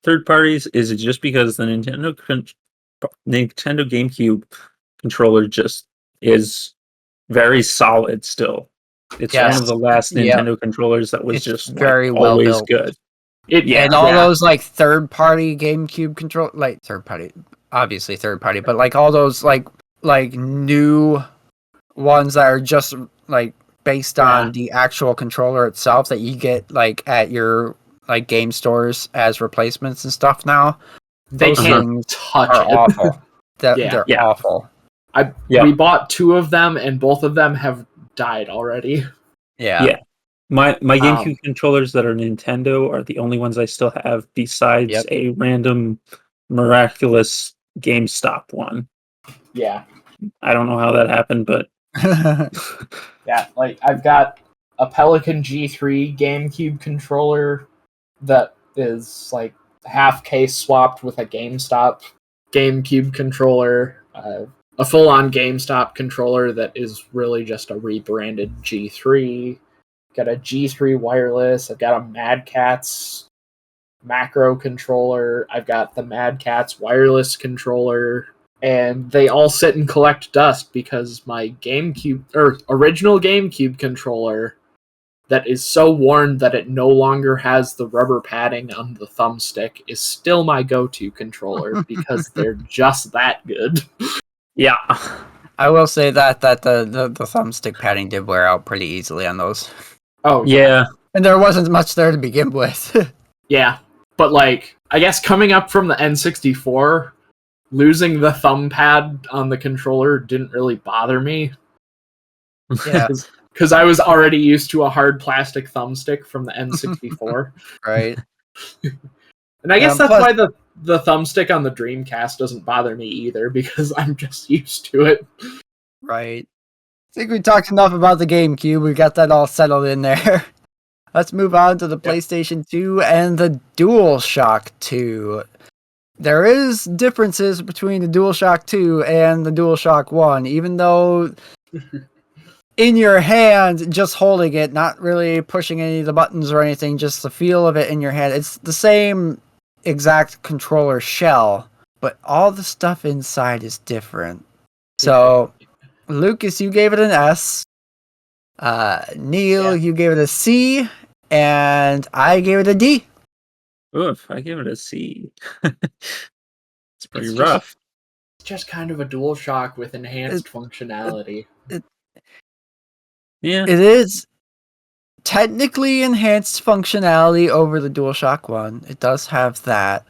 third parties is just because the Nintendo GameCube controller just is very solid still. It's one of the last Nintendo controllers that was just very well always built. Good. And all those like third-party GameCube control, like third-party, obviously third-party, but like all those like new ones that are just like based on the actual controller itself that you get like at your like game stores as replacements and stuff now. They can't touch it. Awful. They're awful. We bought 2 of them, and both of them have died already. Yeah. My GameCube controllers that are Nintendo are the only ones I still have, besides a random miraculous GameStop one. Yeah. I don't know how that happened, but yeah, like I've got a Pelican G3 GameCube controller that is like half case swapped with a GameStop GameCube controller. A full-on GameStop controller that is really just a rebranded G3. Got a G3 wireless. I've got a Mad Catz macro controller. I've got the Mad Catz wireless controller. And they all sit and collect dust because my original GameCube controller that is so worn that it no longer has the rubber padding on the thumbstick is still my go-to controller because they're just that good. Yeah. I will say that the thumbstick padding did wear out pretty easily on those. Oh, yeah. And there wasn't much there to begin with. Yeah. But, like, I guess coming up from the N64, losing the thumb pad on the controller didn't really bother me. Yeah. Because I was already used to a hard plastic thumbstick from the N64. Right. And I guess that's why the thumbstick on the Dreamcast doesn't bother me either, because I'm just used to it. Right. I think we talked enough about the GameCube. We got that all settled in there. Let's move on to the PlayStation 2 and the DualShock 2. There is differences between the DualShock 2 and the DualShock 1, even though in your hand, just holding it, not really pushing any of the buttons or anything, just the feel of it in your hand. It's the same exact controller shell, but all the stuff inside is different. So, Lucas, you gave it an S. Neil, you gave it a C, and I gave it a D. Oof, I give it a C. It's pretty rough. It's just kind of a DualShock with enhanced functionality. Yeah. It is technically enhanced functionality over the DualShock 1. It does have that.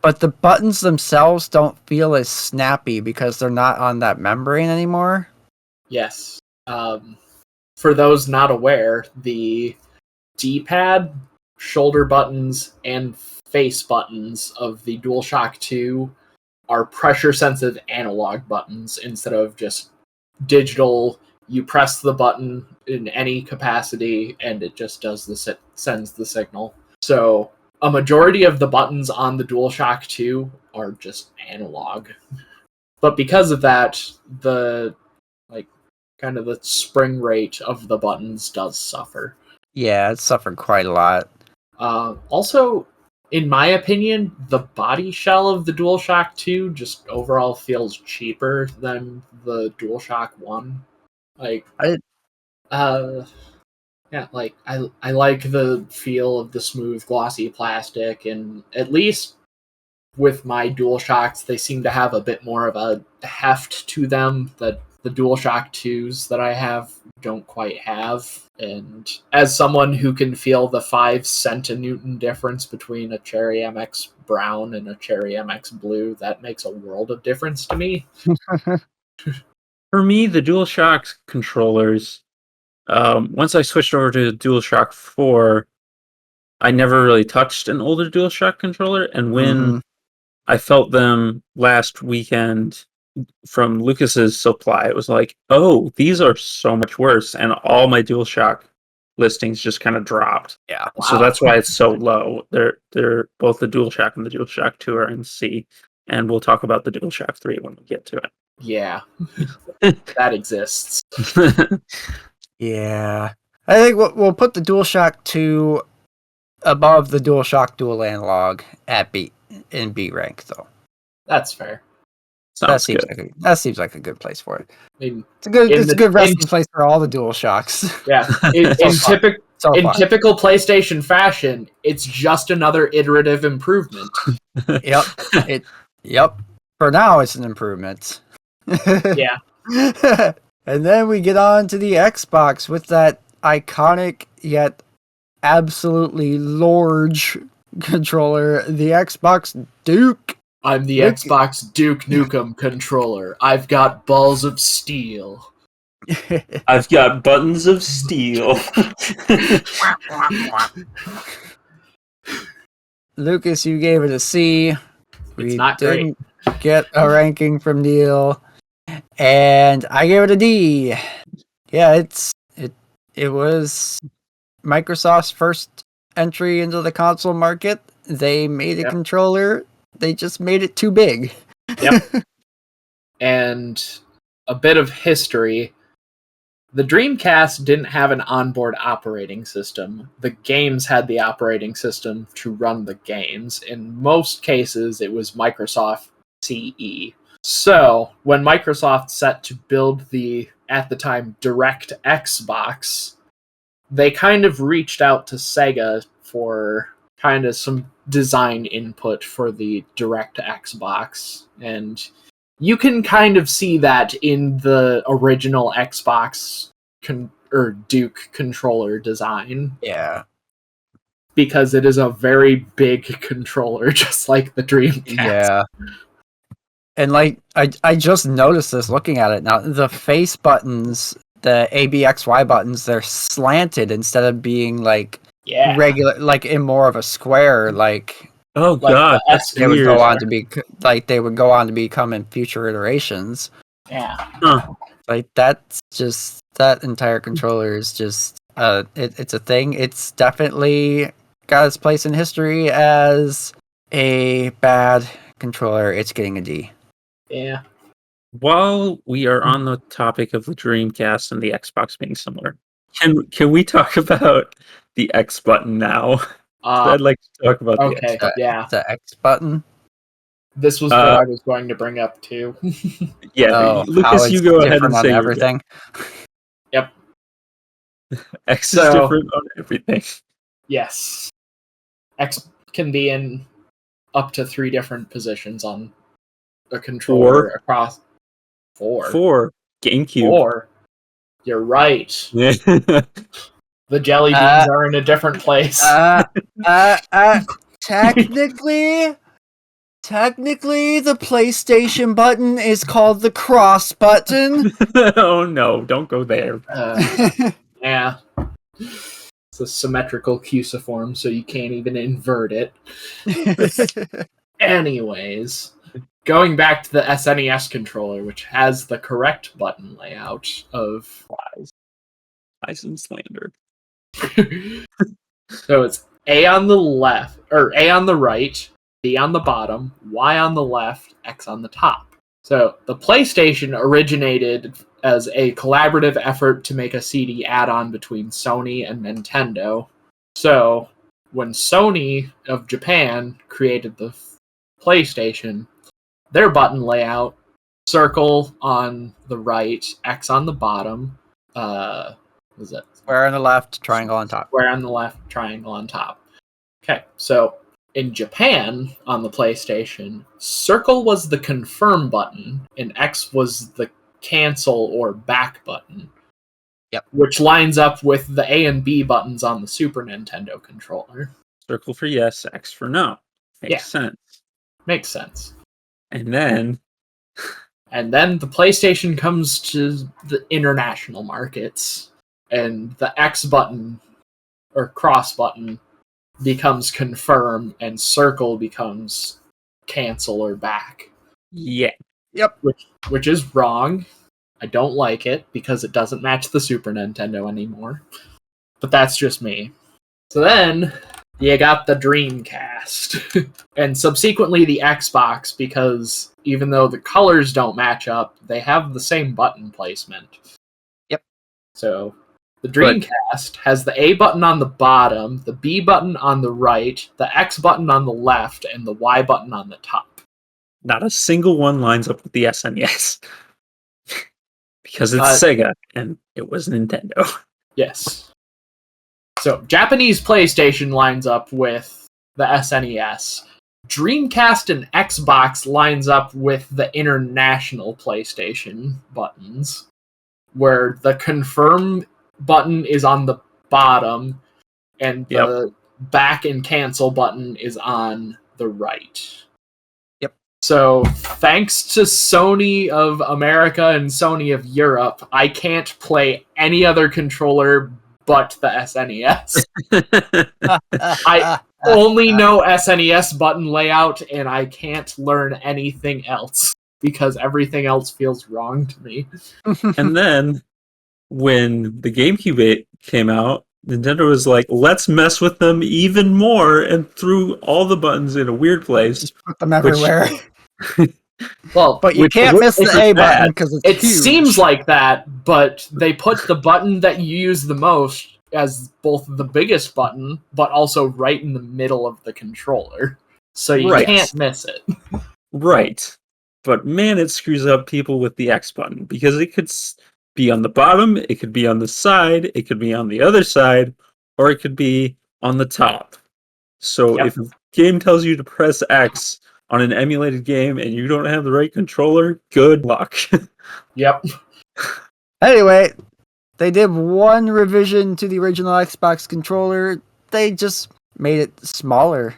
But the buttons themselves don't feel as snappy because they're not on that membrane anymore. Yes. For those not aware, the D-pad, shoulder buttons, and face buttons of the DualShock 2 are pressure-sensitive analog buttons instead of just digital. You press the button in any capacity, and it just does sends the signal. So a majority of the buttons on the DualShock 2 are just analog. But because of that, the kind of the spring rate of the buttons does suffer. Yeah, it suffered quite a lot. Also, in my opinion, the body shell of the DualShock 2 just overall feels cheaper than the DualShock 1. I like the feel of the smooth, glossy plastic, and at least with my DualShocks, they seem to have a bit more of a heft to them that the DualShock 2s that I have don't quite have. And as someone who can feel the 5 centinewton difference between a Cherry MX Brown and a Cherry MX Blue, that makes a world of difference to me. For me, the DualShock controllers, once I switched over to DualShock 4, I never really touched an older DualShock controller, and when I felt them last weekend from Lucas's supply, it was like, oh, these are so much worse, and all my DualShock listings just kind of dropped. Yeah. Wow. So that's why it's so low. They're both the DualShock and the DualShock 2 are in C, and we'll talk about the DualShock 3 when we get to it. Yeah, that exists. Yeah. I think we'll put the DualShock 2 above the DualShock Dual Analog at in B rank, though. That's fair. That seems like a good place for it. I mean, it's a good resting place for all the DualShocks. Yeah, in typical PlayStation fashion, it's just another iterative improvement. Yep. For now, it's an improvement. Yeah. And then we get on to the Xbox with that iconic yet absolutely large controller, the Xbox Duke. I'm the Xbox Duke Nukem controller. I've got balls of steel. I've got buttons of steel. Lucas, you gave it a C. It's not great. Get a ranking from Neil, and I gave it a D. Yeah, it was Microsoft's first entry into the console market. They made a controller. They just made it too big. Yep. And a bit of history. The Dreamcast didn't have an onboard operating system. The games had the operating system to run the games. In most cases, it was Microsoft CE. So, when Microsoft set to build the, at the time, Direct Xbox, they kind of reached out to Sega for kind of some design input for the Direct Xbox. And you can kind of see that in the original Xbox Duke controller design. Yeah. Because it is a very big controller, just like the Dreamcast. Yeah. And I just noticed this looking at it now. The face buttons, the ABXY buttons, they're slanted instead of being regular, in more of a square, Oh god, that's they would go on to be they would go on to become in future iterations. Yeah. Huh. That's just, that entire controller is just It's a thing. It's definitely got its place in history as a bad controller. It's getting a D. Yeah. While we are on the topic of the Dreamcast and the Xbox being similar, can we talk about the X button now? I'd like to talk about the X Okay. button. Yeah. The X button. This was what I was going to bring up too. Yeah, Oh, how Lucas, it's you go ahead different and on say your bit. everything. Yep. X is So- different on everything. Yes. X can be in up to 3 different positions on a controller across 4. 4 GameCube. 4. You're right. Yeah. The jelly beans are in a different place. Technically, the PlayStation button is called the cross button. Oh no! Don't go there. Yeah. It's a symmetrical cusiform, so you can't even invert it. Anyways, going back to the SNES controller, which has the correct button layout of Lies and slander. So it's A on the left, or A on the right, B on the bottom, Y on the left, X on the top. So the PlayStation originated as a collaborative effort to make a CD add-on between Sony and Nintendo. So when Sony of Japan created the PlayStation, their button layout, circle on the right, X on the bottom, what is it? Square on the left, triangle on top. Square on the left, triangle on top. Okay, so in Japan, on the PlayStation, circle was the confirm button, and X was the cancel or back button. Yep. Which lines up with the A and B buttons on the Super Nintendo controller. Circle for yes, X for no. Makes sense. Makes sense. And then the PlayStation comes to the international markets, and the X button, or cross button, becomes confirm, and circle becomes cancel or back. yeah. Yep. Which is wrong. I don't like it, because it doesn't match the Super Nintendo anymore. But that's just me. So then, you got the Dreamcast. And subsequently the Xbox, because even though the colors don't match up, they have the same button placement. Yep. So the Dreamcast has the A button on the bottom, the B button on the right, the X button on the left, and the Y button on the top. Not a single one lines up with the SNES. Because it's Sega, and it was Nintendo. Yes. So, Japanese PlayStation lines up with the SNES. Dreamcast and Xbox lines up with the international PlayStation buttons, where the confirm button is on the bottom, and the back and cancel button is on the right. Yep. So, thanks to Sony of America and Sony of Europe, I can't play any other controller but the SNES. I only know SNES button layout, and I can't learn anything else, because everything else feels wrong to me. And then, when the GameCube came out, Nintendo was like, let's mess with them even more, and threw all the buttons in a weird place. Just put them everywhere. Well, But you can't miss the A button because it's it huge. seems like that, but they put the button that you use the most as both the biggest button, but also right in the middle of the controller. So you can't miss it. Right. But man, it screws up people with the X button, because it could be on the bottom, it could be on the side, it could be on the other side, or it could be on the top. So if a game tells you to press X on an emulated game and you don't have the right controller, good luck. Yep. Anyway, they did one revision to the original Xbox controller. They just made it smaller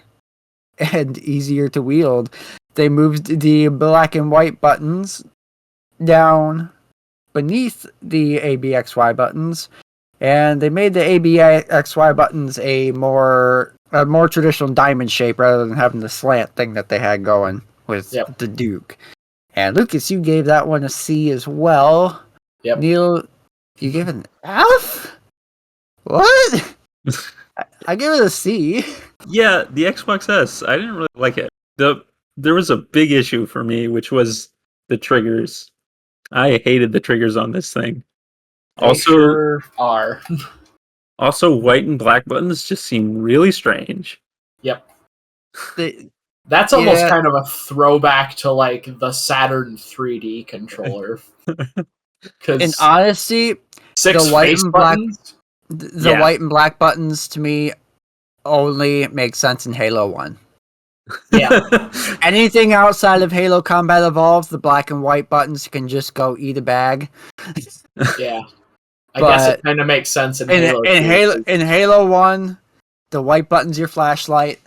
and easier to wield. They moved the black and white buttons down beneath the ABXY buttons, and they made the ABXY buttons a more traditional diamond shape rather than having the slant thing that they had going with the Duke. And Lucas, you gave that one a C as well. Yep. Neil, you gave it an F? What? I give it a C. Yeah, the Xbox S. I didn't really like it. There was a big issue for me, which was the triggers. I hated the triggers on this thing. They Also, sure are. also white and black buttons just seem really strange. Yep. They, That's almost Yeah. kind of a throwback to like the Saturn 3D controller. in Because honesty, six the white face and black buttons. the Yeah. white and black buttons to me only make sense in Halo 1. Yeah. Anything outside of Halo Combat Evolved, the black and white buttons can just go eat a bag. Yeah. I guess it But kind of makes sense in in Halo. in 2, Halo 'cause in Halo 1, the white button's your flashlight.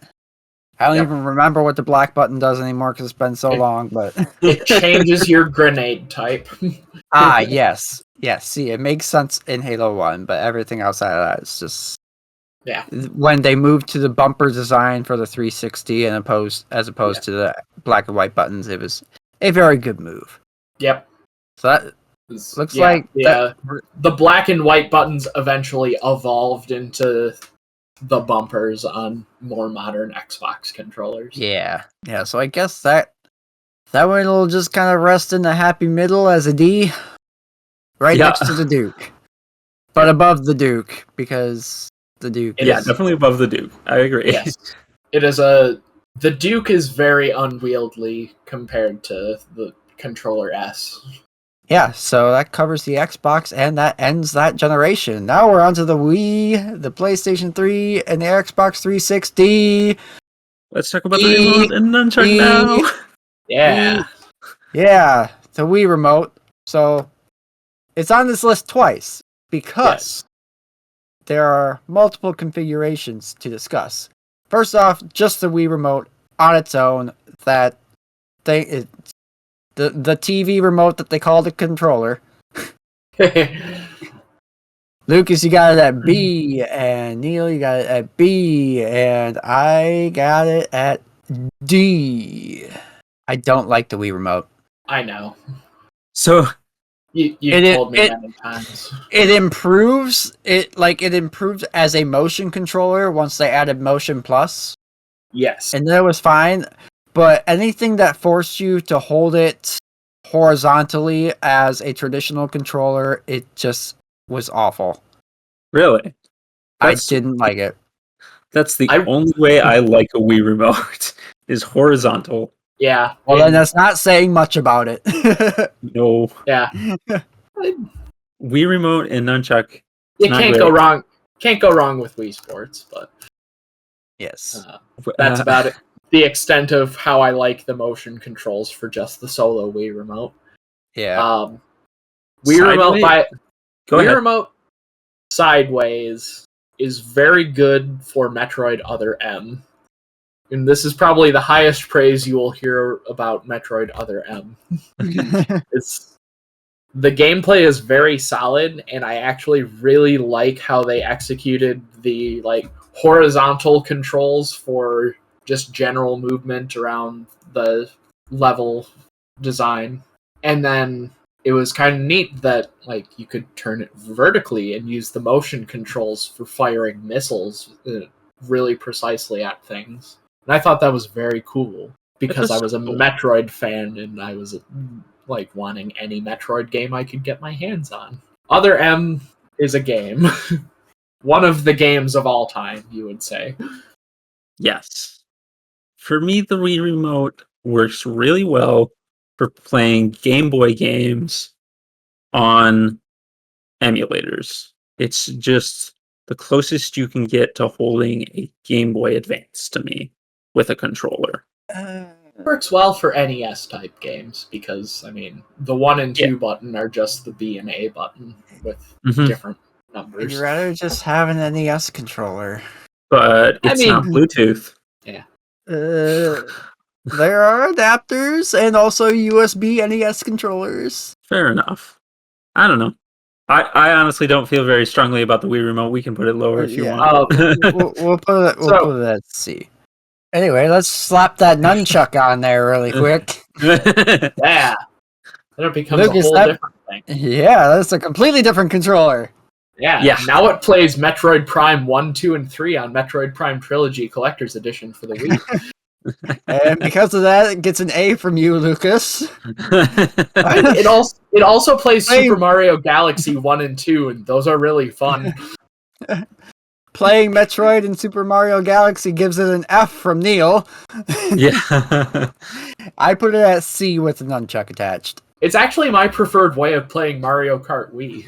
I don't Yep. even remember what the black button does anymore because it's been so long, but it changes your grenade type. yes. See, it makes sense in Halo 1, but everything outside of that is just Yeah. when they moved to the bumper design for the 360 and as opposed to the black and white buttons, it was a very good move. Yep. So that looks Yeah, like yeah. The black and white buttons eventually evolved into the bumpers on more modern Xbox controllers. yeah. So I guess that one will just kind of rest in the happy middle as a D, right Yeah. next to the Duke, but above the Duke because the Duke. It Yeah, is- definitely above the Duke. I agree. Yes. It is the Duke is very unwieldy compared to the controller S. Yeah, so that covers the Xbox, and that ends that generation. Now we're on to the Wii, the PlayStation 3, and the Xbox 360. Let's talk about the remote and nunchuck E- now. Yeah. Yeah, the Wii remote. So it's on this list twice because there are multiple configurations to discuss. First off, just the Wii remote on its own. That thing is the TV remote that they call the controller. Lucas, you got it at B, and Neil, you got it at B, and I got it at D. I don't like the Wii remote. I know. So You It- told me it- many times. It improves as a motion controller once they added Motion Plus, Yes. and that was fine. But anything that forced you to hold it horizontally as a traditional controller, it just was awful. really, I That's- didn't like it. that's the I- only way I like a Wii remote is horizontal. Yeah. Well, then and- that's not saying much about it. No, yeah. Wii remote and nunchuck. You Not can't great. go wrong. Can't go wrong with Wii Sports, but Yes. that's about it. The extent of how I like the motion controls for just the solo Wii remote. Yeah. Wii remote Sideways? Go Wii ahead. remote sideways is very good for Metroid Other M. And this is probably the highest praise you will hear about Metroid Other M. It's the gameplay is very solid, and I actually really like how they executed the horizontal controls for just general movement around the level design. And then it was kind of neat that you could turn it vertically and use the motion controls for firing missiles really precisely at things. And I thought that was very cool because I was a cool. Metroid fan and I was wanting any Metroid game I could get my hands on. Other M is a game. One of the games of all time, you would say. Yes. For me, the Wii remote works really well for playing Game Boy games on emulators. It's just the closest you can get to holding a Game Boy Advance to me with a controller. Works well for NES type games because the 1 and 2 button are just the B and A button with Mhm. different numbers. You'd rather just have an NES controller. But it's not Bluetooth. There are adapters and also USB NES controllers. Fair enough. I don't know. I honestly don't feel very strongly about the Wii remote. We can put it lower if you Yeah. want. We'll put it at C. Anyway, let's slap that nunchuck on there really quick. Yeah. Then it becomes Lucas, a whole that- different thing. Yeah, that's a completely different controller. Yeah, now it plays Metroid Prime 1, 2, and 3 on Metroid Prime Trilogy Collector's Edition for the Wii. And because of that, it gets an A from you, Lucas. It also plays Playing- Super Mario Galaxy 1 and 2, and those are really fun. Playing Metroid and Super Mario Galaxy gives it an F from Neil. Yeah. I put it at C with the nunchuck attached. It's actually my preferred way of playing Mario Kart Wii.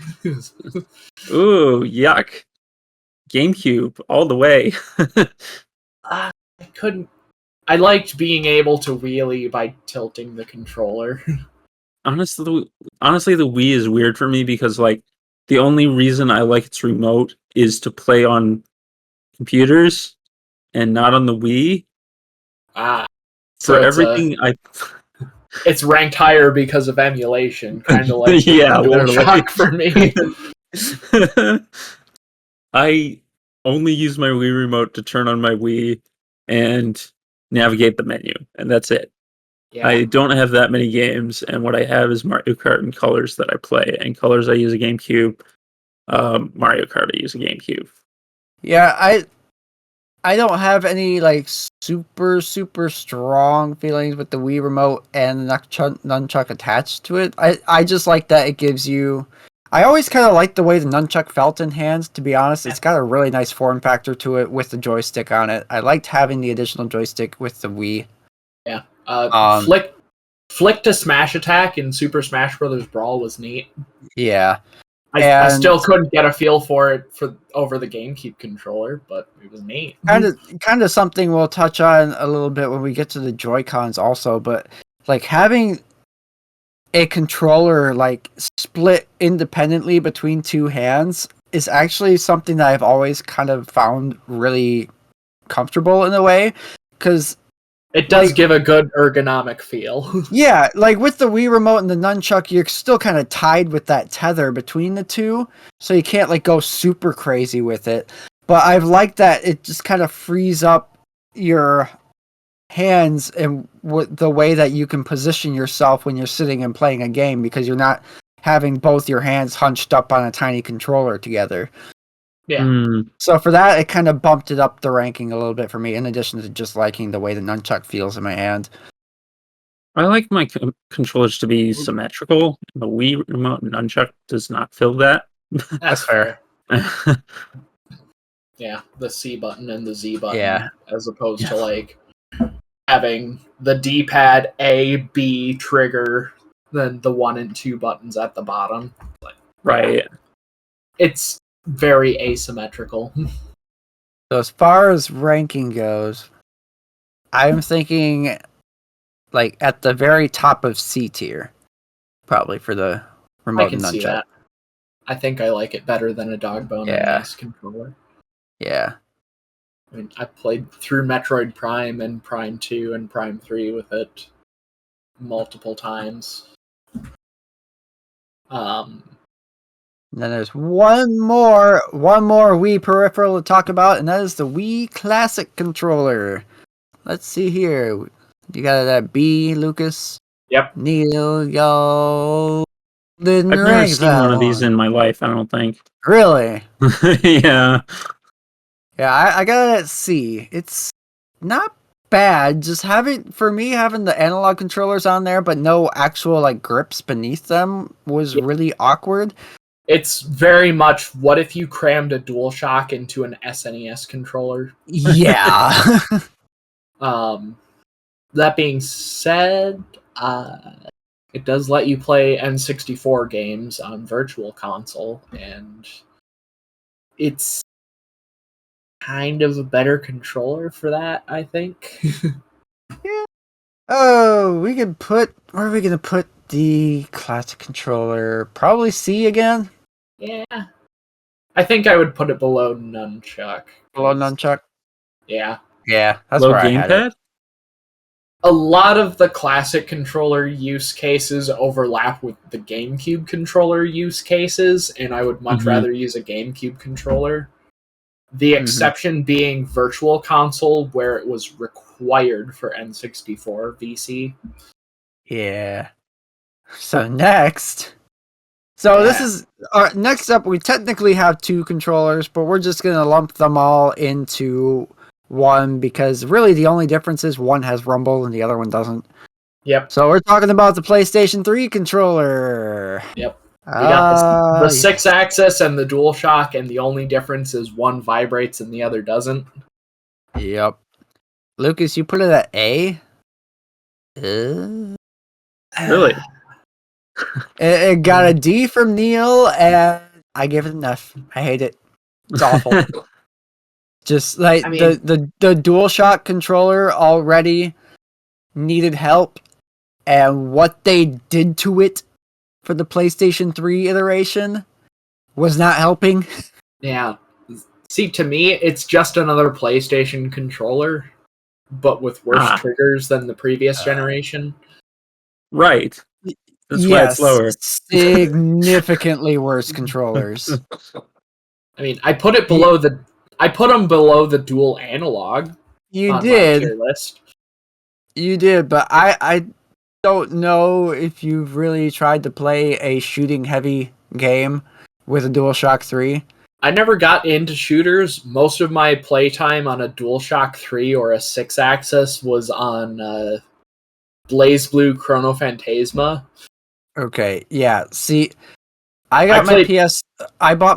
Ooh, yuck. GameCube all the way. I couldn't. I liked being able to wheelie by tilting the controller. Honestly, the Wii is weird for me because like the only reason I like its remote is to play on computers and not on the Wii. Ah, For everything it's ranked higher because of emulation, kind of like yeah, DualShock for me. I only use my Wii remote to turn on my Wii and navigate the menu, and that's it. Yeah. I don't have that many games, and what I have is Mario Kart and Colors that I play. And Colors, I use a GameCube. Mario Kart, I use a GameCube. Yeah, I don't have any like super strong feelings with the Wii remote and the nunchuck attached to it. I just like that it gives you. I always kind of like the way the nunchuck felt in hands. To be honest, it's got a really nice form factor to it with the joystick on it. I liked having the additional joystick with the Wii. Yeah. Flick to smash attack in Super Smash Bros. Brawl was neat. Yeah. I still couldn't get a feel for it over the GameCube controller, but it was neat. Kind of something we'll touch on a little bit when we get to the Joy-Cons also, but like having a controller like split independently between two hands is actually something that I've always kind of found really comfortable in a way, because it does give a good ergonomic feel. Yeah, like with the Wii remote and the nunchuck, you're still kind of tied with that tether between the two, so you can't like go super crazy with it. But I've liked that it just kind of frees up your hands and the way that you can position yourself when you're sitting and playing a game, because you're not having both your hands hunched up on a tiny controller together. Yeah. So for that, it kind of bumped it up the ranking a little bit for me, in addition to just liking the way the nunchuck feels in my hand. I like my controllers to be symmetrical. The Wii remote and nunchuck does not feel that. That's fair. Yeah, the C button and the Z button, as opposed to like having the D-pad A, B trigger, then the 1 and 2 buttons at the bottom. Right. It's very asymmetrical. So as far as ranking goes, I'm thinking like at the very top of C tier, probably for the remote I can and nunchuck. see that. I think I like it better than a Dogbone NES controller. Yeah. I mean, I played through Metroid Prime and Prime 2 and Prime 3 with it multiple times. And then there's one more Wii peripheral to talk about, and that is the Wii Classic controller. Let's see here. You got that B, Lucas? Yep. Neil, yo. I've never seen one of these in my life, I don't think. Really? Yeah. Yeah, I got it at C. It's not bad. Just having the analog controllers on there, but no actual like grips beneath them was really awkward. It's very much, what if you crammed a DualShock into an SNES controller? Yeah. That being said, it does let you play N64 games on Virtual Console, and it's kind of a better controller for that, I think. Yeah. Oh, we could put... Where are we going to put the classic controller? Probably C again? Yeah. I think I would put it below Nunchuck. Below Nunchuck? Yeah. Yeah, that's Low where I had it. A lot of the classic controller use cases overlap with the GameCube controller use cases, and I would much rather use a GameCube controller. The exception being Virtual Console, where it was required for N64 VC. Yeah. So next, So this is next up. We technically have 2 controllers, but we're just gonna lump them all into one because really the only difference is one has rumble and the other one doesn't. Yep. So we're talking about the PlayStation 3 controller. Yep. We got the Yeah. 6-axis and the DualShock, and the only difference is one vibrates and the other doesn't. Yep. Lucas, you put it at A? Really? It got a D from Neil, and I give it an F. I hate it. It's awful. Just like I mean- the DualShock controller already needed help, and what they did to it for the PlayStation 3 iteration was not helping. Yeah. See, to me, it's just another PlayStation controller, but with worse triggers than the previous generation. Right. That's why it's lower. Significantly worse controllers. I mean, I put them below the dual analog You on my did. tier list. You did, but I don't know if you've really tried to play a shooting heavy game with a DualShock 3. I never got into shooters. Most of my playtime on a DualShock 3 or a 6-axis was on BlazBlue Chrono Phantasma. Okay, yeah. See, I bought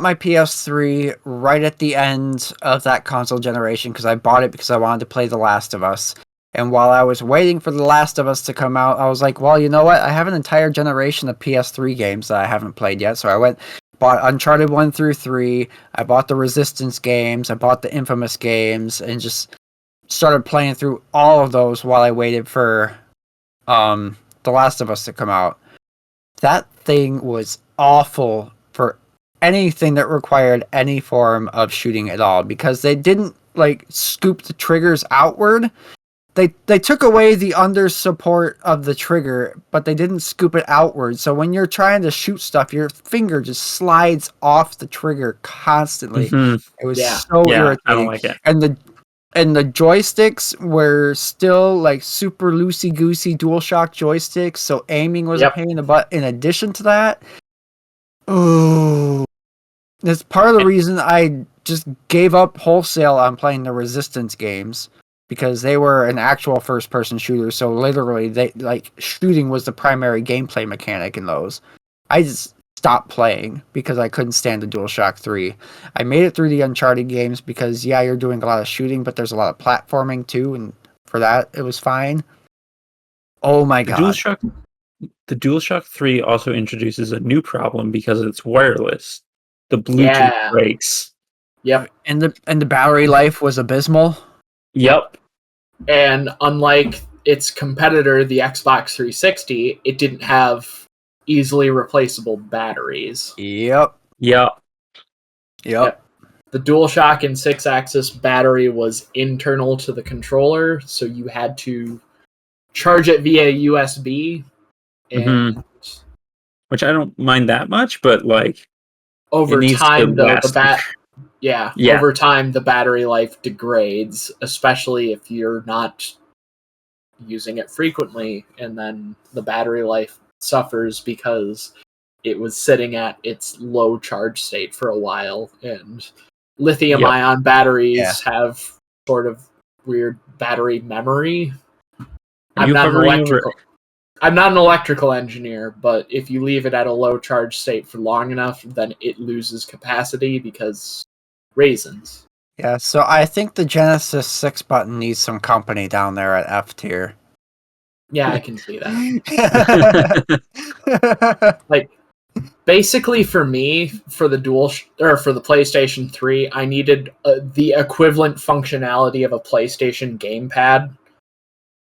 my PS3 right at the end of that console generation because I bought it because I wanted to play The Last of Us. And while I was waiting for The Last of Us to come out, I was like, well, you know what? I have an entire generation of PS3 games that I haven't played yet. So I bought Uncharted 1 through 3. I bought the Resistance games. I bought the Infamous games and just started playing through all of those while I waited for The Last of Us to come out. That thing was awful for anything that required any form of shooting at all because they didn't scoop the triggers outward. They took away the under support of the trigger, but they didn't scoop it outward. So when you're trying to shoot stuff, your finger just slides off the trigger constantly. It was so irritating. I don't like it. And the joysticks were still super loosey-goosey DualShock joysticks, so aiming was a pain in the butt. In addition to that, that's part of the reason I just gave up wholesale on playing the Resistance games because they were an actual first-person shooter. So literally, shooting was the primary gameplay mechanic in those. I just stopped playing because I couldn't stand the DualShock 3. I made it through the Uncharted games because, you're doing a lot of shooting, but there's a lot of platforming too, and for that, it was fine. Oh my god. The DualShock 3 also introduces a new problem because it's wireless. The Bluetooth breaks. Yep. And the battery life was abysmal. Yep. And unlike its competitor, the Xbox 360, it didn't have easily replaceable batteries. Yep. The DualShock and 6-axis battery was internal to the controller, so you had to charge it via USB. And which I don't mind that much, but over time, though, over time the battery life degrades, especially if you're not using it frequently, and then the battery life suffers because it was sitting at its low charge state for a while, and lithium-ion batteries have sort of weird battery memory. I'm not an electrical engineer, but if you leave it at a low charge state for long enough, then it loses capacity because reasons. Yeah, so I think the Genesis 6 button needs some company down there at F tier. Yeah, I can see that. Basically for me, for the for the PlayStation 3, I needed the equivalent functionality of a PlayStation gamepad.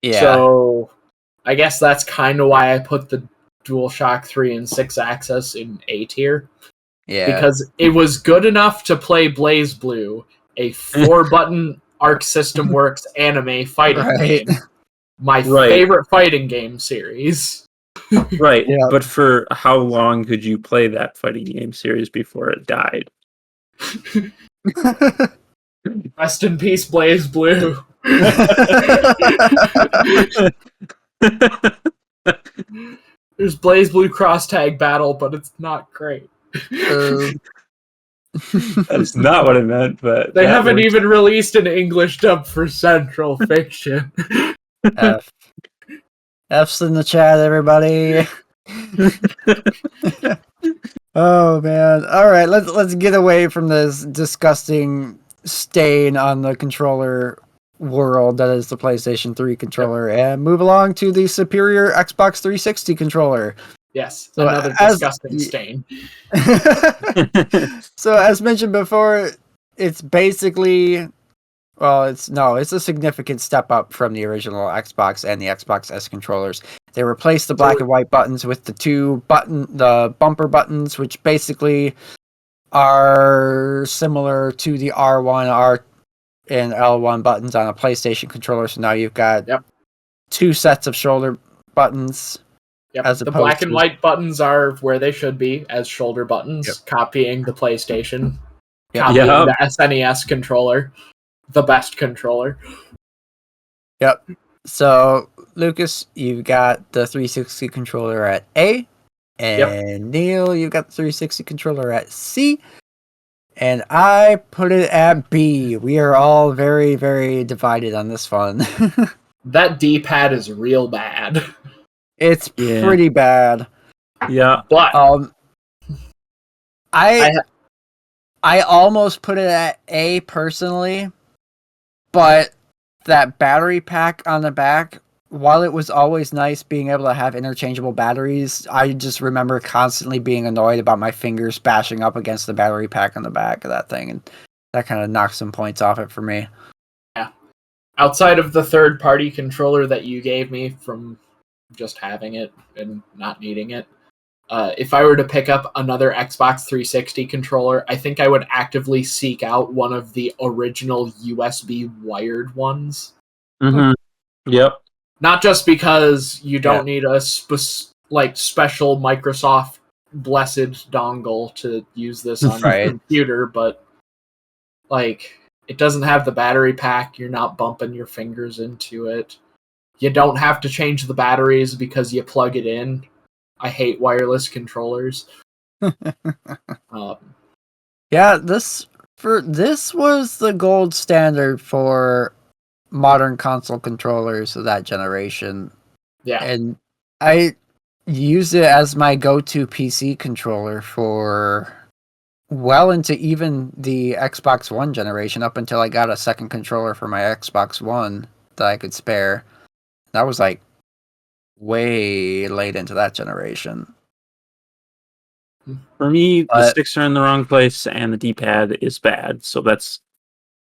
Yeah. So I guess that's kind of why I put the DualShock 3 and 6-axis in A tier. Yeah. Because it was good enough to play BlazBlue, a 4-button Arc System Works anime fighting game. My favorite fighting game series. Right, but for how long could you play that fighting game series before it died? Rest in peace, BlazBlue. There's Blaze Blue Cross Tag Battle, but it's not great. That's not what I meant, but They haven't works. even released an English dub for Central Fiction. F. F's in the chat, everybody. Oh man! All right, let's get away from this disgusting stain on the controller world that is the PlayStation 3 controller, and move along to the superior Xbox 360 controller. Yes, So another disgusting stain. So as mentioned before, it's basically, well, it's a significant step up from the original Xbox and the Xbox S controllers. They replaced the black and white buttons with the bumper buttons, which basically are similar to the R1, R and L1 buttons on a PlayStation controller. So now you've got two sets of shoulder buttons. Yep. The black and white buttons are where they should be as shoulder buttons, copying the PlayStation, copying the SNES controller, the best controller. Yep. So, Lucas, you've got the 360 controller at A, and Neil, you've got the 360 controller at C, and I put it at B. We are all very, very divided on this one. That D-pad is real bad. It's pretty bad. Yeah. But I almost put it at A personally, but that battery pack on the back, while it was always nice being able to have interchangeable batteries, I just remember constantly being annoyed about my fingers bashing up against the battery pack on the back of that thing, and that kind of knocked some points off it for me. Yeah. Outside of the third-party controller that you gave me from just having it and not needing it, if I were to pick up another Xbox 360 controller, I think I would actively seek out one of the original USB wired ones. Mm-hmm. Yep. Not just because you don't need a special Microsoft blessed dongle to use this on your computer, but like it doesn't have the battery pack. You're not bumping your fingers into it. You don't have to change the batteries because you plug it in. I hate wireless controllers. Yeah, this was the gold standard for modern console controllers of that generation. Yeah. And I used it as my go-to PC controller for well into even the Xbox One generation, up until I got a second controller for my Xbox One that I could spare. That was like way late into that generation. For me, the sticks are in the wrong place and the D-pad is bad, so that's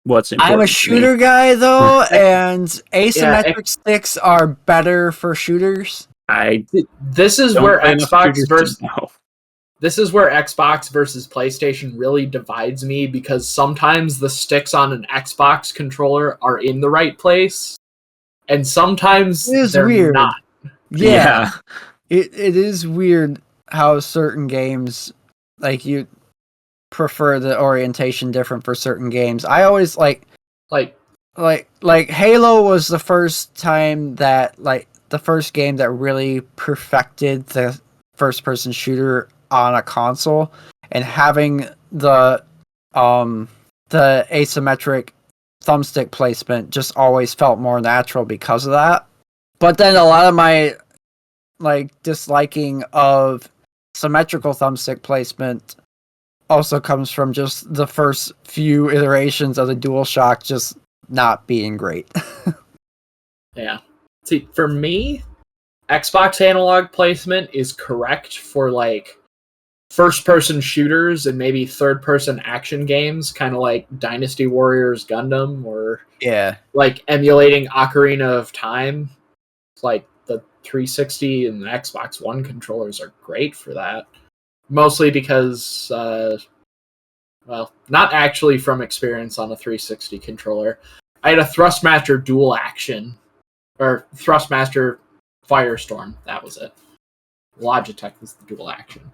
what's important. I'm a shooter guy though, and asymmetric sticks are better for shooters. This is where Xbox versus PlayStation really divides me, because sometimes the sticks on an Xbox controller are in the right place, and sometimes they're weird. not. Yeah. It is weird how certain games, like, you prefer the orientation different for certain games. I always like Halo was the first time that, like, the first game that really perfected the first person shooter on a console, and having the asymmetric thumbstick placement just always felt more natural because of that. But then a lot of my disliking of symmetrical thumbstick placement also comes from just the first few iterations of the DualShock just not being great. Yeah. See, for me, Xbox analog placement is correct for like first-person shooters and maybe third-person action games, kind of like Dynasty Warriors Gundam, or like emulating Ocarina of Time. Like the 360 and the Xbox One controllers are great for that. Mostly because, well, not actually from experience on a 360 controller. I had a Thrustmaster Dual Action, or Thrustmaster Firestorm, that was it. Logitech was the Dual Action.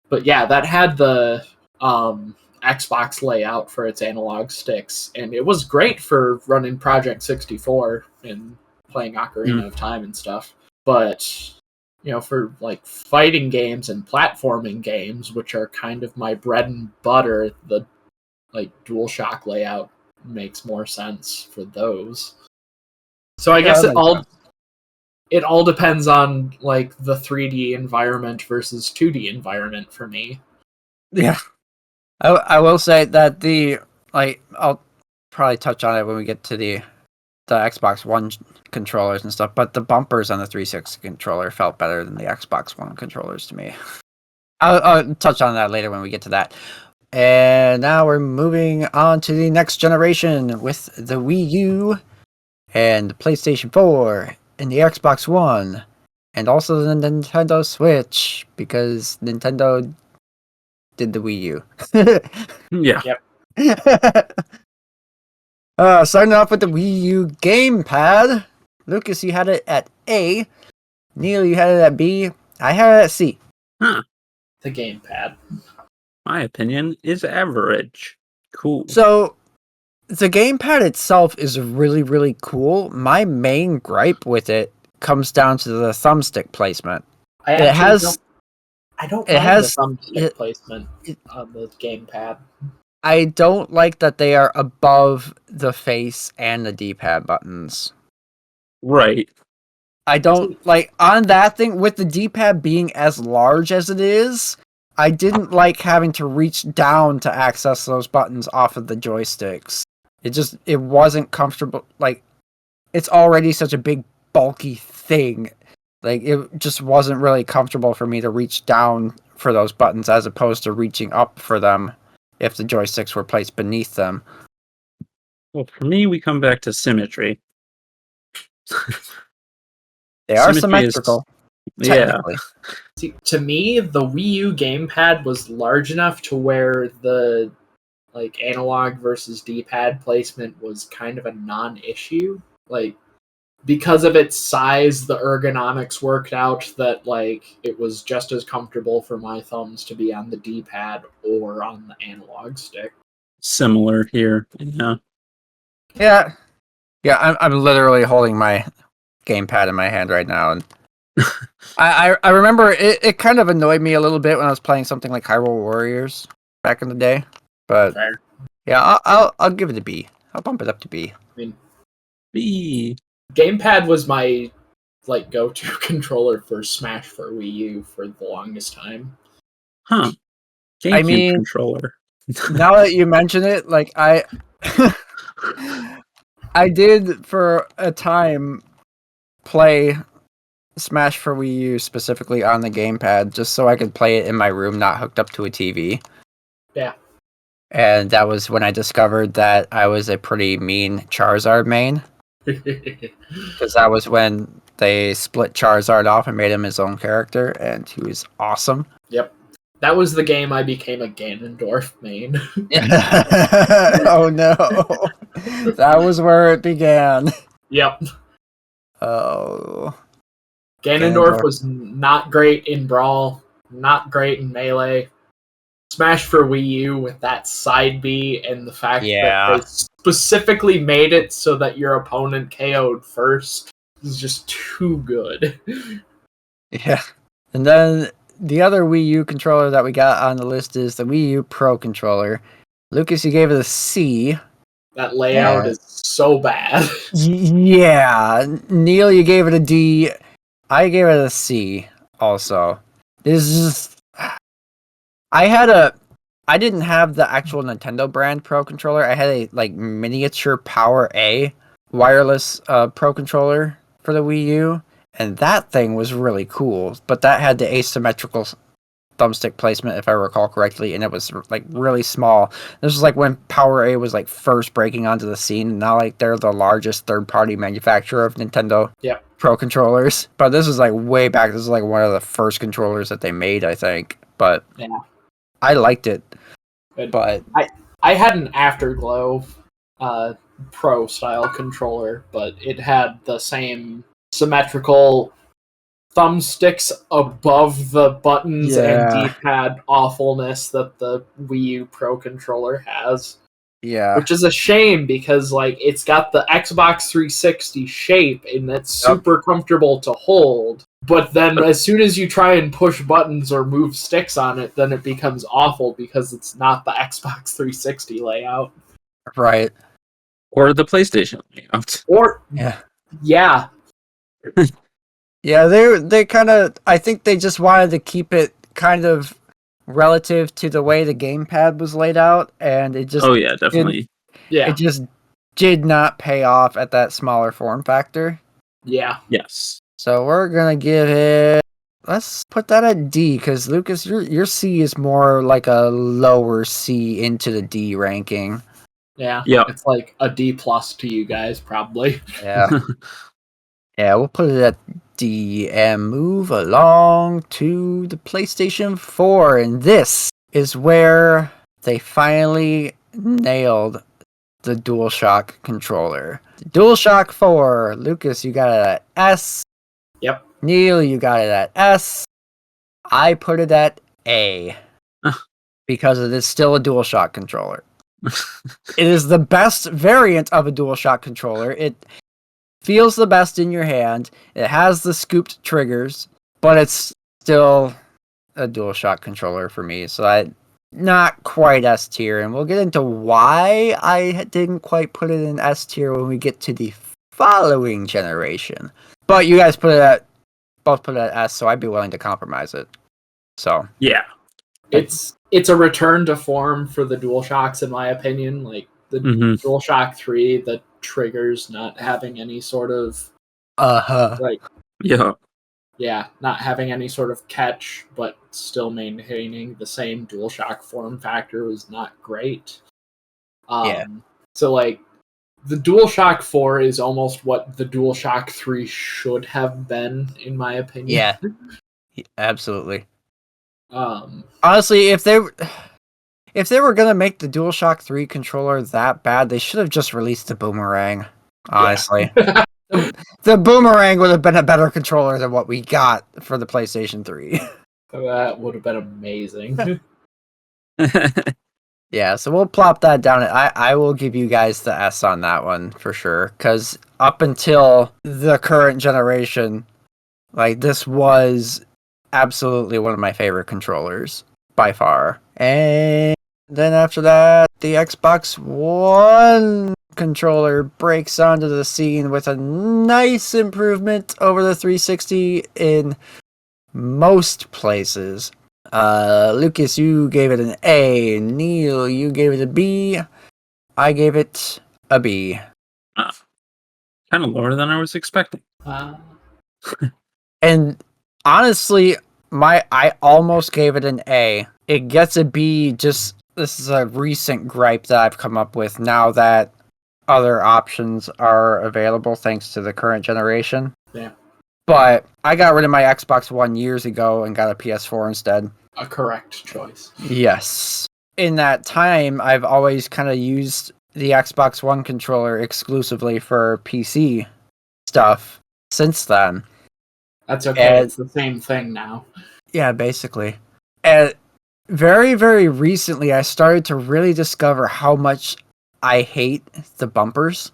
But yeah, that had the Xbox layout for its analog sticks, and it was great for running Project 64 and playing Ocarina of Time and stuff. But for like fighting games and platforming games, which are kind of my bread and butter, the like DualShock layout makes more sense for those. So I guess it all depends on like the 3D environment versus 2D environment for me. Yeah. I will say that I'll probably touch on it when we get to the Xbox One controllers and stuff, but the bumpers on the 360 controller felt better than the Xbox One controllers to me. I'll touch on that later when we get to that. And now we're moving on to the next generation with the Wii U and the PlayStation 4 and the Xbox One and also the Nintendo Switch, because Nintendo did the Wii U. Yeah. Yep. Starting off with the Wii U gamepad. Lucas, you had it at A. Neil, you had it at B. I had it at C. Huh. The gamepad. My opinion is average. Cool. So, the gamepad itself is really, really cool. My main gripe with it comes down to the thumbstick placement. I don't mind the thumbstick placement on the gamepad. I don't like that they are above the face and the D-pad buttons. Right. I don't like on that thing with the D-pad being as large as it is. I didn't like having to reach down to access those buttons off of the joysticks. It wasn't comfortable. Like, it's already such a big bulky thing. Like, it just wasn't really comfortable for me to reach down for those buttons as opposed to reaching up for them if the joysticks were placed beneath them. Well, for me, we come back to symmetry. They are symmetrical. Technically. See, to me, the Wii U gamepad was large enough to where the like analog versus D-pad placement was kind of a non-issue. Like, because of its size, the ergonomics worked out that like it was just as comfortable for my thumbs to be on the D-pad or on the analog stick. Similar here. Yeah. Yeah, I'm literally holding my gamepad in my hand right now, and I remember it kind of annoyed me a little bit when I was playing something like Hyrule Warriors back in the day. But Fair. Yeah, I'll give it a B. I'll bump it up to B. I mean, B. Gamepad was my like go-to controller for Smash for Wii U for the longest time. Huh. GameCube controller. Now that you mention it, like I did for a time play Smash for Wii U specifically on the gamepad just so I could play it in my room, not hooked up to a TV. Yeah. And that was when I discovered that I was a pretty mean Charizard main. Because that was when they split Charizard off and made him his own character, and he was awesome. Yep. That was the game I became a Ganondorf main. Oh no. That was where it began. Yep. Oh. Ganondorf was not great in Brawl, not great in Melee. Smash for Wii U with that side B and the fact that they specifically made it so that your opponent KO'd first is just too good. Yeah. And then the other Wii U controller that we got on the list is the Wii U Pro controller. Lucas, you gave it a C. That layout is so bad. Yeah. Neil, you gave it a D. I gave it a C also. This is I didn't have the actual Nintendo brand Pro controller. I had a like miniature Power A wireless Pro controller for the Wii U, and that thing was really cool. But that had the asymmetrical thumbstick placement, if I recall correctly, and it was like really small. This was like when Power A was like first breaking onto the scene, and now like they're the largest third-party manufacturer of Nintendo Pro controllers. But this is like way back. This is like one of the first controllers that they made, I think. But I liked it. But I had an Afterglow Pro style controller, but it had the same symmetrical thumbsticks above the buttons and D-pad awfulness that the Wii U Pro controller has. Yeah. Which is a shame because like it's got the Xbox 360 shape and it's super comfortable to hold, But then as soon as you try and push buttons or move sticks on it, then it becomes awful because it's not the Xbox 360 layout. Right. Or the PlayStation layout. Or Yeah. yeah. Yeah, they kind of, I think they just wanted to keep it kind of relative to the way the gamepad was laid out, and it just Oh yeah, definitely. Yeah. it just did not pay off at that smaller form factor. Yeah. Yes. So we're gonna give it. Let's put that at D, because Lucas, your C is more like a lower C into the D ranking. Yeah. Yep. It's like a D plus to you guys, probably. Yeah. Yeah, we'll put it at D and move along to the PlayStation 4. And this is where they finally nailed the DualShock controller. The DualShock 4. Lucas, you got it at S. Yep. Neil, you got it at S. I put it at A. Because it is still a DualShock controller. It is the best variant of a DualShock controller. It feels the best in your hand. It has the scooped triggers, but it's still a DualShock controller for me. So I not quite S tier, and we'll get into why I didn't quite put it in S tier when we get to the following generation. But you guys both put it at S, so I'd be willing to compromise it. So yeah. It's a return to form for the DualShocks, in my opinion. Like the DualShock 3, the triggers not having any sort of like not having any sort of catch, but still maintaining the same DualShock form factor was not great. So like the DualShock 4 is almost what the DualShock 3 should have been, in my opinion. Yeah. Absolutely. Um Honestly, if they were gonna make the DualShock 3 controller that bad, they should have just released the Boomerang. Honestly, the Boomerang would have been a better controller than what we got for the PlayStation 3. That would have been amazing. Yeah, so we'll plop that down. I will give you guys the S on that one for sure, because up until the current generation, like, this was absolutely one of my favorite controllers by far. And then after that, the Xbox One controller breaks onto the scene with a nice improvement over the 360 in most places. Lucas, you gave it an A. Neil, you gave it a B. I gave it a B. Kind of lower than I was expecting. And honestly, I almost gave it an A. It gets a B. Just, this is a recent gripe that I've come up with now that other options are available thanks to the current generation. Yeah. But I got rid of my Xbox One years ago and got a PS4 instead. A correct choice. Yes. In that time, I've always kind of used the Xbox One controller exclusively for PC stuff since then. That's okay. It's the same thing now. Yeah, basically. And very, very recently, I started to really discover how much I hate the bumpers.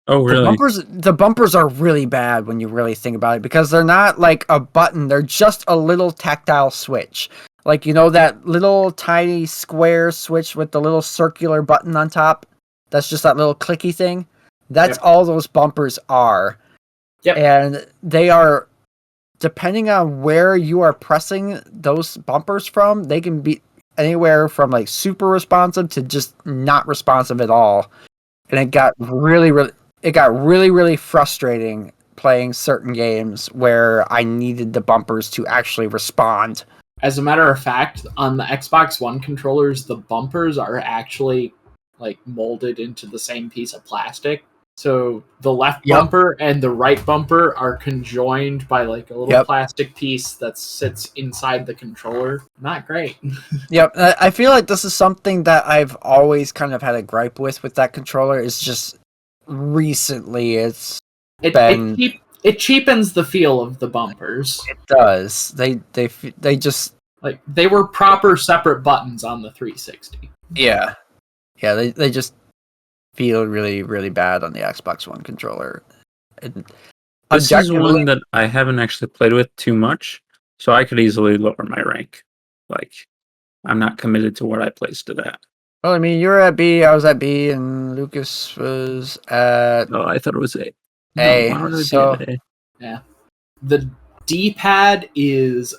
Oh, really? The bumpers are really bad when you really think about it, because they're not like a button. They're just a little tactile switch. Like, you know, that little tiny square switch with the little circular button on top? That's just that little clicky thing. That's all those bumpers are. Yep. And they are, depending on where you are pressing those bumpers from, they can be anywhere from like super responsive to just not responsive at all. And it got really frustrating playing certain games where I needed the bumpers to actually respond. As a matter of fact, on the Xbox One controllers, the bumpers are actually like molded into the same piece of plastic. So the left bumper and the right bumper are conjoined by like a little plastic piece that sits inside the controller. Not great. Yep. I feel like this is something that I've always kind of had a gripe with that controller. Is just recently it cheapens the feel of the bumpers. It does. They just, like, they were proper separate buttons on the 360. Yeah, they just feel really, really bad on the Xbox One controller. And This is objectively, one that I haven't actually played with too much, so I could easily lower my rank. Like, I'm not committed to what I placed it at. well, I mean, you're at B, I was at B, and Lucas was at Oh, I thought it was A. No, A. why would I So be at A? Yeah. The D-pad is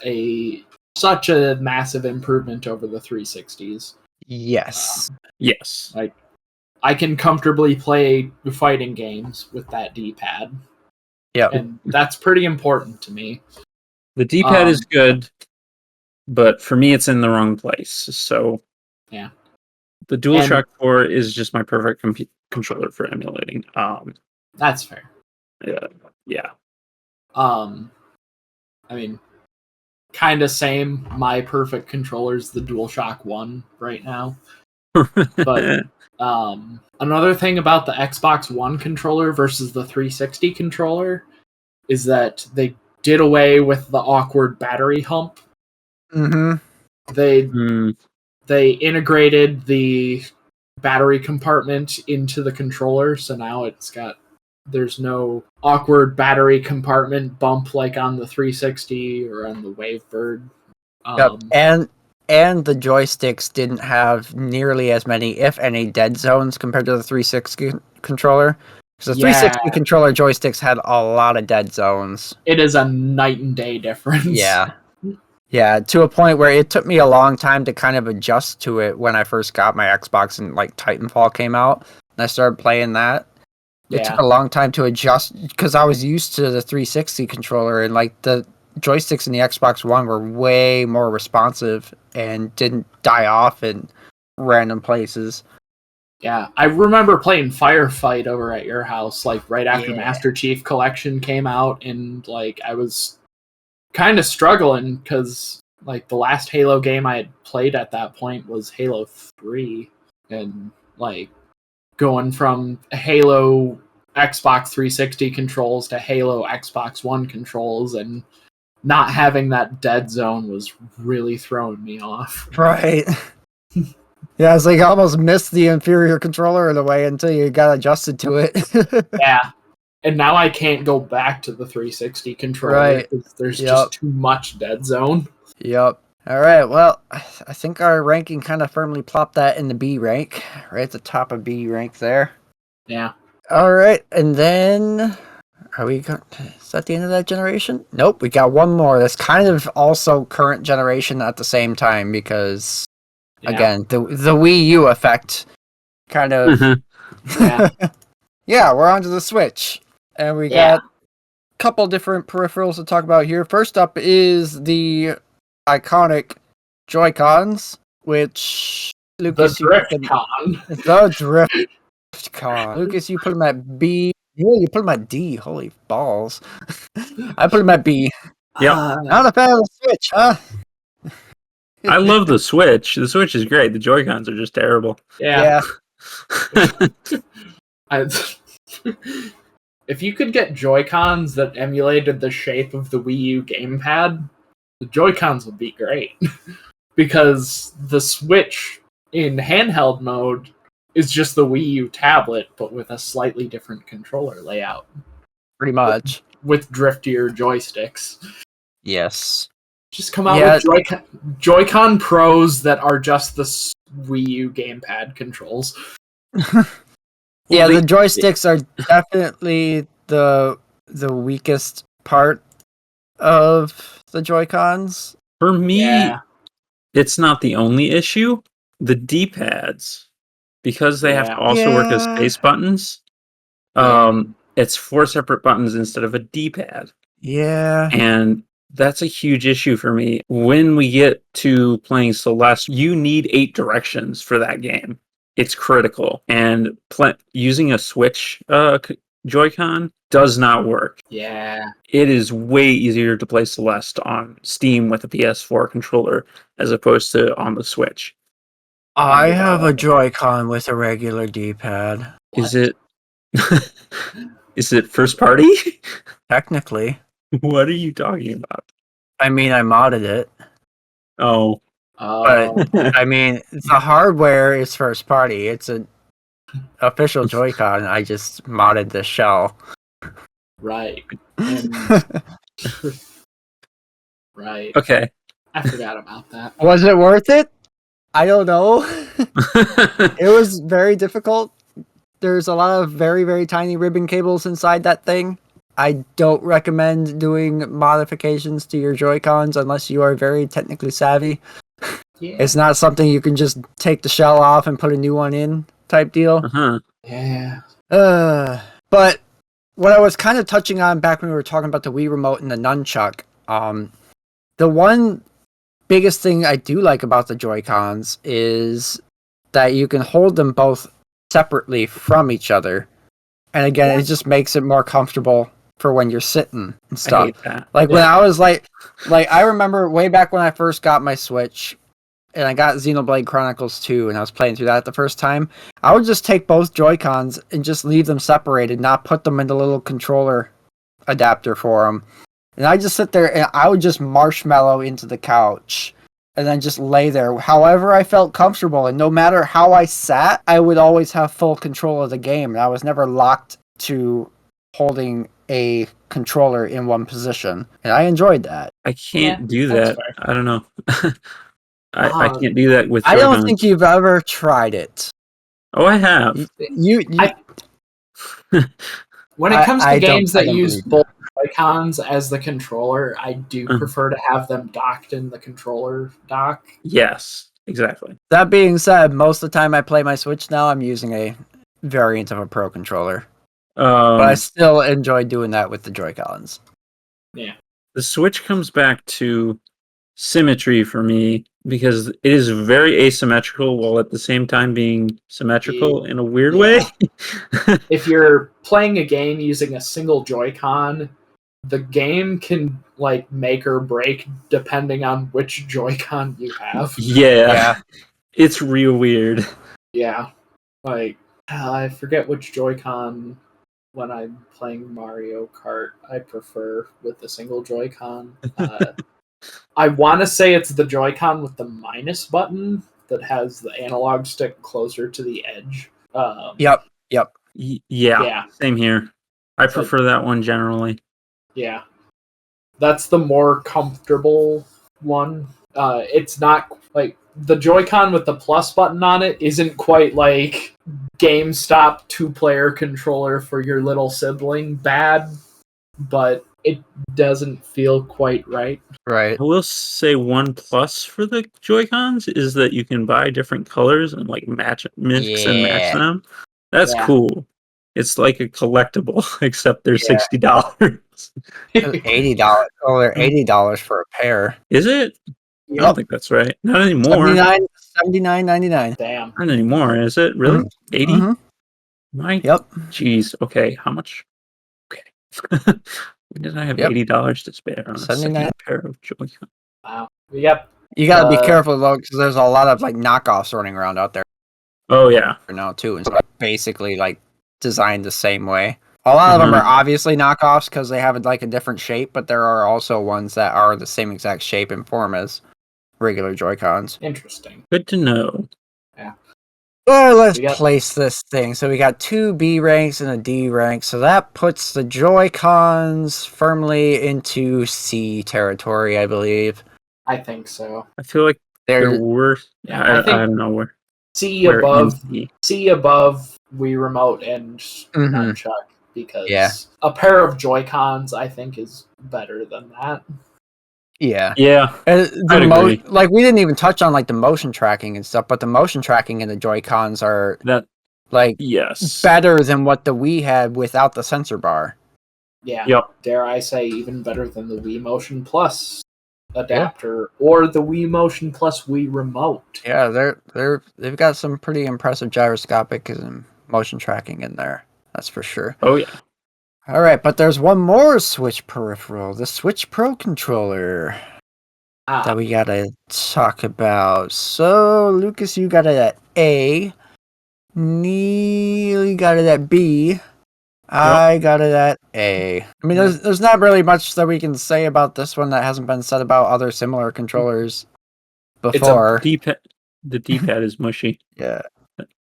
such a massive improvement over the 360s. yes. Yes. Like, I can comfortably play fighting games with that D-pad, Yep. and that's pretty important to me. The D-pad is good, but for me, it's in the wrong place. So, yeah. The DualShock 4 is just my perfect controller for emulating. That's fair. Yeah. I mean, kind of same. My perfect controller is the DualShock 1 right now. But another thing about the Xbox One controller versus the 360 controller is that they did away with the awkward battery hump. Mm-hmm. They integrated the battery compartment into the controller, so now there's no awkward battery compartment bump like on the 360 or on the Wavebird. Yep. And the joysticks didn't have nearly as many, if any, dead zones compared to the 360 controller. Because the 360 controller joysticks had a lot of dead zones. It is a night and day difference. Yeah. Yeah, to a point where it took me a long time to kind of adjust to it when I first got my Xbox and like Titanfall came out. And I started playing that. It took a long time to adjust because I was used to the 360 controller, and like the joysticks in the Xbox One were way more responsive and didn't die off in random places. Yeah, I remember playing Firefight over at your house, like right after Master Chief Collection came out, and like I was kind of struggling because like the last Halo game I had played at that point was Halo 3, and like going from Halo Xbox 360 controls to Halo Xbox One controls, and not having that dead zone was really throwing me off. Right. Yeah, it's like I almost missed the inferior controller in a way until you got adjusted to it. Yeah. And now I can't go back to the 360 controller. Right. There's just too much dead zone. Yep. All right. Well, I think our ranking kind of firmly plopped that in the B rank, right at the top of B rank there. Yeah. All right. And then, is that the end of that generation? Nope. We got one more. That's kind of also current generation at the same time because, again, the Wii U effect kind of. Yeah, we're onto the Switch. And we got a couple different peripherals to talk about here. First up is the iconic Joy-Cons, which Lucas, the Drift-Con. The Drift-Con. Lucas, you put them at B. Yeah, you put them at D. Holy balls. I put them at B. Yeah. Not a fan of the Switch, huh? I love the Switch. The Switch is great. The Joy-Cons are just terrible. Yeah. If you could get Joy-Cons that emulated the shape of the Wii U gamepad, the Joy-Cons would be great. Because the Switch in handheld mode is just the Wii U tablet, but with a slightly different controller layout. Pretty much. With driftier joysticks. Yes. Just come out with Joy-Con Pros that are just the Wii U gamepad controls. Yeah, the joysticks are definitely the weakest part of the Joy-Cons. For me, it's not the only issue. The D-pads, because they have to also work as space buttons, it's 4 separate buttons instead of a D-pad. Yeah. And that's a huge issue for me. When we get to playing Celeste, you need 8 directions for that game. It's critical. And using a Switch Joy-Con does not work. Yeah. It is way easier to play Celeste on Steam with a PS4 controller as opposed to on the Switch. I have a Joy-Con with a regular D-pad. Is it first party? Technically. What are you talking about? I mean, I modded it. Oh. But, I mean, the hardware is first party. It's an official Joy-Con. I just modded the shell. Right. And right. Okay. I forgot about that. Was it worth it? I don't know. It was very difficult. There's a lot of very, very tiny ribbon cables inside that thing. I don't recommend doing modifications to your Joy-Cons unless you are very technically savvy. Yeah. It's not something you can just take the shell off and put a new one in type deal. Uh-huh. Yeah. But what I was kind of touching on back when we were talking about the Wii Remote and the Nunchuck, the one biggest thing I do like about the Joy-Cons is that you can hold them both separately from each other. And again, it just makes it more comfortable for when you're sitting and I stuff. hate that. Like when I was like I remember way back when I first got my Switch and I got Xenoblade Chronicles 2 and I was playing through that the first time, I would just take both Joy-Cons and just leave them separated, not put them in the little controller adapter for them. And I just sit there and I would just marshmallow into the couch and then just lay there however I felt comfortable. And no matter how I sat, I would always have full control of the game. And I was never locked to holding a controller in one position. And I enjoyed that. I can't do that's that. fair. I don't know. I can't do that with I don't Joy-Cons. think you've ever tried it. Oh, I have. When it comes to I don't- games I that don't use believe both Joy-Cons as the controller, I do Mhm. prefer to have them docked in the controller dock. Yes, exactly. That being said, most of the time I play my Switch now, I'm using a variant of a Pro controller. But I still enjoy doing that with the Joy-Cons. The Switch comes back to symmetry for me because it is very asymmetrical while at the same time being symmetrical in a weird way. If you're playing a game using a single Joy-Con, the game can like make or break depending on which Joy-Con you have. Yeah. It's real weird. Yeah. Like, I forget which Joy-Con when I'm playing Mario Kart I prefer with the single Joy-Con. I want to say it's the Joy-Con with the minus button that has the analog stick closer to the edge. Yep. Yeah, same here. I prefer that one generally. Yeah. That's the more comfortable one. It's not like the Joy-Con with the plus button on it isn't quite like GameStop 2-player controller for your little sibling bad, but it doesn't feel quite right. Right. I will say one plus for the Joy-Cons is that you can buy different colors and like mix and match them. That's cool. It's like a collectible, except they're $60. $80. Oh, they're $80 for a pair. Is it? I don't think that's right. Not anymore. $79.99. Damn. Not anymore, is it? Really? 80? My Jeez. Okay. How much? Okay. When did I have $80 to spare on a second pair of Joy-Con? Wow. Yep. You gotta be careful though, because there's a lot of like knockoffs running around out there. Oh yeah. For now too, and so basically like designed the same way. A lot of them are obviously knockoffs because they have like a different shape, but there are also ones that are the same exact shape and form as regular Joy-Cons. Interesting. Good to know. Yeah. Well, let's place this thing. So we got 2 B ranks and a D rank. So that puts the Joy-Cons firmly into C territory, I believe. I think so. I feel like they're worse. I don't know where. C above Wii Remote and Nunchuck because a pair of Joy-Cons I think is better than that. Yeah. Like we didn't even touch on like the motion tracking and stuff, but the motion tracking in the Joy-Cons are better than what the Wii had without the sensor bar. Yeah. Dare I say even better than the Wii Motion Plus adapter or the Wii Motion Plus Wii Remote. Yeah, they've got some pretty impressive gyroscopic and motion tracking in there. That's for sure. Oh yeah. All right, but there's one more Switch peripheral, the Switch Pro controller that we gotta talk about. So, Lucas, you got it at A. Neil, you got it at B. I got it at A. I mean, there's not really much that we can say about this one that hasn't been said about other similar controllers before. The D-pad is mushy. Yeah.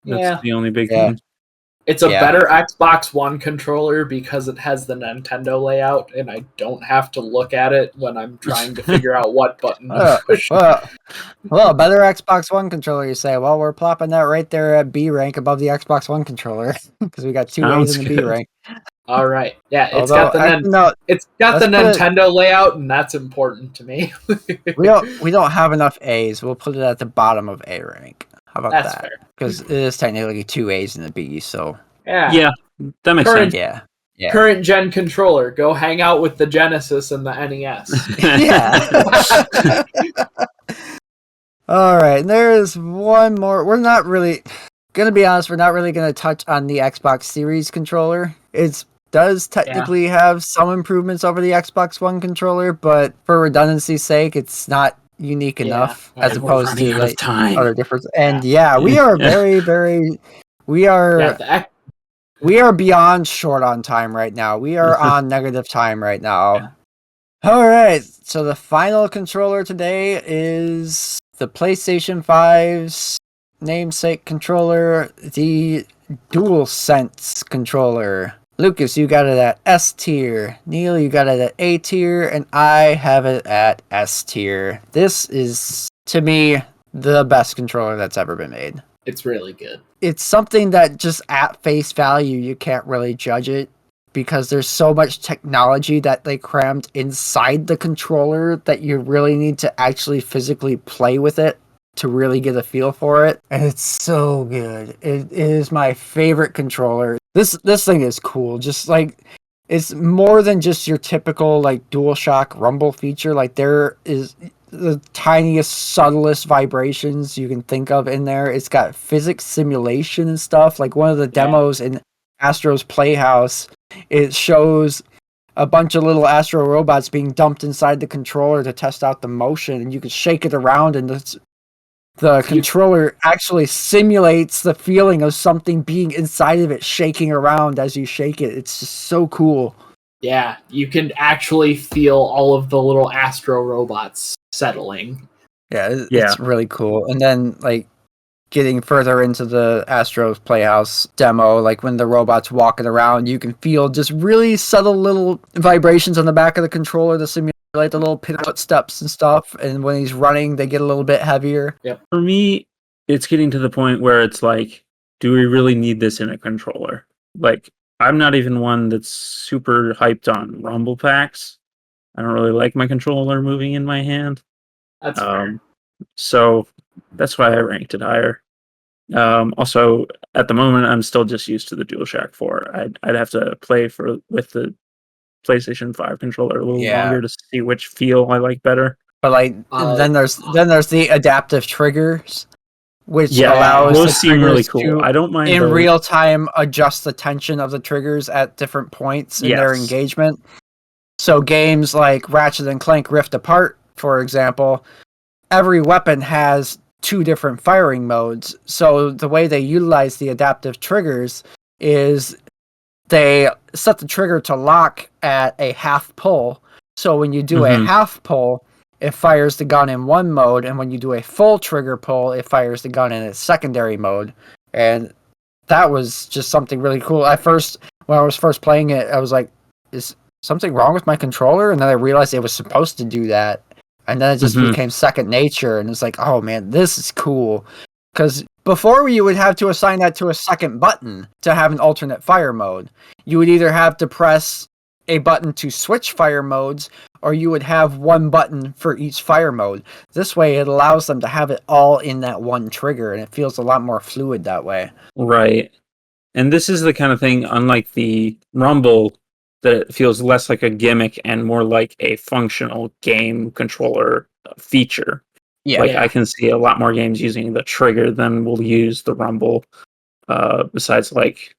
That's the only big thing. It's a Yeah. better Xbox One controller because it has the Nintendo layout, and I don't have to look at it when I'm trying to figure out what button to push. Well, better Xbox One controller, you say. Well, we're plopping that right there at B rank above the Xbox One controller because we got 2 A's Sounds in the B good. rank. All right, yeah, it's Although, got the actually, no, it's got the let's put it- Nintendo layout, and that's important to me. we don't have enough A's. We'll put it at the bottom of A rank. How about That's that? fair. Because it is technically 2 A's in the B. So Yeah, that makes Current- sense. yeah. Current gen controller, go hang out with the Genesis and the NES. Yeah. All right, and there is one more. We're not really gonna be honest. We're not really gonna touch on the Xbox Series controller. It does technically have some improvements over the Xbox One controller, but for redundancy's sake, it's not unique Yeah, enough as and we're opposed running to out of like time. other difference. And yeah, we are we are Yeah, the X- we are beyond short on time right now. We are on negative time right now. All right, so the final controller today is the PlayStation 5's namesake controller, the DualSense controller. Lucas, you got it at S tier. Neil, you got it at A tier, and I have it at S tier. This is, to me, the best controller that's ever been made. it's really good. It's something that just at face value, you can't really judge it because there's so much technology that they crammed inside the controller that you really need to actually physically play with it to really get a feel for it. And it's so good. It is my favorite controller. This thing is cool. Just like, it's more than just your typical like DualShock rumble feature. Like there is the tiniest, subtlest vibrations you can think of in there. It's got physics simulation and stuff. Like one of the demos in Astro's Playhouse, it shows a bunch of little Astro robots being dumped inside the controller to test out the motion, and you can shake it around, and the controller actually simulates the feeling of something being inside of it shaking around as you shake it. It's just so cool. Yeah, you can actually feel all of the little Astro robots settling. Yeah, it's really cool. And then, like, getting further into the Astro's Playhouse demo, like when the robot's walking around, you can feel just really subtle little vibrations on the back of the controller to simulate the little pin footsteps and stuff. And when he's running, they get a little bit heavier. For me, it's getting to the point where it's like, do we really need this in a controller? Like, I'm not even one that's super hyped on rumble packs. I don't really like my controller moving in my hand. That's fair. So that's why I ranked it higher. Also, at the moment, I'm still just used to the DualShock 4. I'd have to play with the PlayStation 5 controller a little longer to see which feel I like better. But like then there's the adaptive triggers, which allows those the seem really triggers cool. to, I don't mind in those. real time, adjust the tension of the triggers at different points in their engagement. So games like Ratchet and Clank Rift Apart, for example, every weapon has 2 different firing modes. So the way they utilize the adaptive triggers is they set the trigger to lock at a half pull. So when you do a half pull, it fires the gun in one mode, and when you do a full trigger pull, it fires the gun in its secondary mode. And that was just something really cool. When I was first playing it, I was like, is something wrong with my controller? And then I realized it was supposed to do that. And then it just became second nature, and it's like, oh man, this is cool. Because before you would have to assign that to a second button to have an alternate fire mode. You would either have to press a button to switch fire modes, or you would have one button for each fire mode. This way, it allows them to have it all in that one trigger, and it feels a lot more fluid that way. Right. And this is the kind of thing, unlike the Rumble, that it feels less like a gimmick and more like a functional game controller feature. Yeah. I can see a lot more games using the trigger than will use the Rumble. Besides, like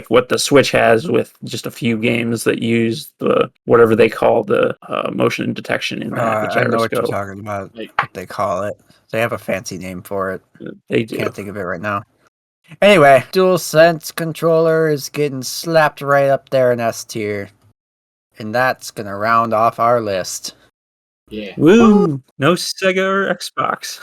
what the Switch has with just a few games that use the whatever they call the motion detection in that, the gyroscope. I know what you're talking about. What they call it. They have a fancy name for it. They do. Can't think of it right now. Anyway, DualSense controller is getting slapped right up there in S tier. And that's going to round off our list. Yeah. Woo! No Sega or Xbox.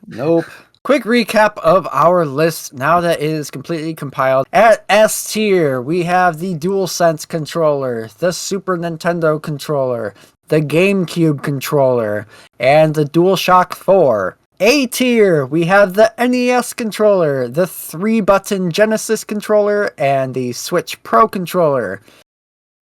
Nope. Quick recap of our list now that it is completely compiled. At S tier, we have the DualSense controller, the Super Nintendo controller, the GameCube controller, and the DualShock 4. A tier, we have the NES controller, the 3-button Genesis controller, and the Switch Pro controller.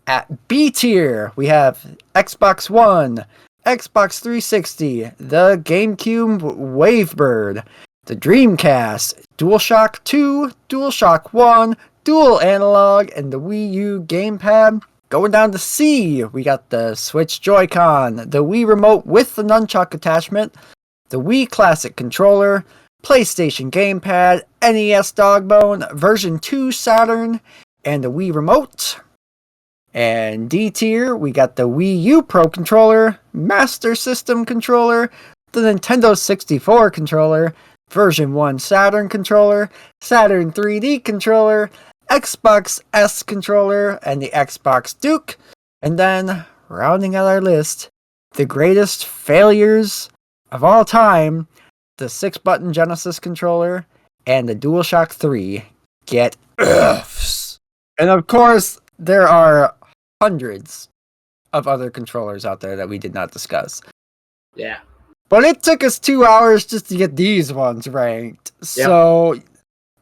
At B tier, we have Xbox One, Xbox 360, the GameCube Wavebird, the Dreamcast, DualShock 2, DualShock 1, Dual Analog, and the Wii U Gamepad. Going down to C, we got the Switch Joy-Con, the Wii Remote with the Nunchuck attachment, the Wii Classic Controller, PlayStation Gamepad, NES Dogbone, version 2 Saturn, and the Wii Remote. And D tier, we got the Wii U Pro Controller, Master System Controller, the Nintendo 64 Controller, version 1 Saturn Controller, Saturn 3D Controller, Xbox S Controller, and the Xbox Duke. And then, rounding out our list, the greatest failures of all time, the 6-button Genesis controller, and the DualShock 3 get Fs. And of course, there are hundreds of other controllers out there that we did not discuss. Yeah. But it took us 2 hours just to get these ones ranked. Yep. So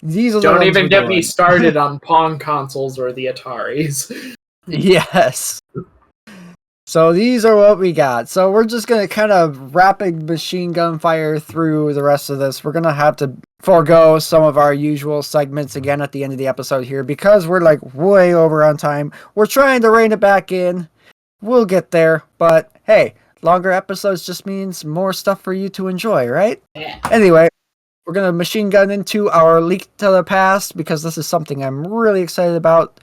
these are the Don't ones even we're get doing. me started on Pong consoles or the Ataris. Yes. So these are what we got. So we're just going to kind of rapid machine gun fire through the rest of this. We're going to have to forego some of our usual segments again at the end of the episode here because we're like way over on time. We're trying to rein it back in. We'll get there. But hey, longer episodes just means more stuff for you to enjoy, right? Yeah. Anyway, we're going to machine gun into our Leak to the Past because this is something I'm really excited about.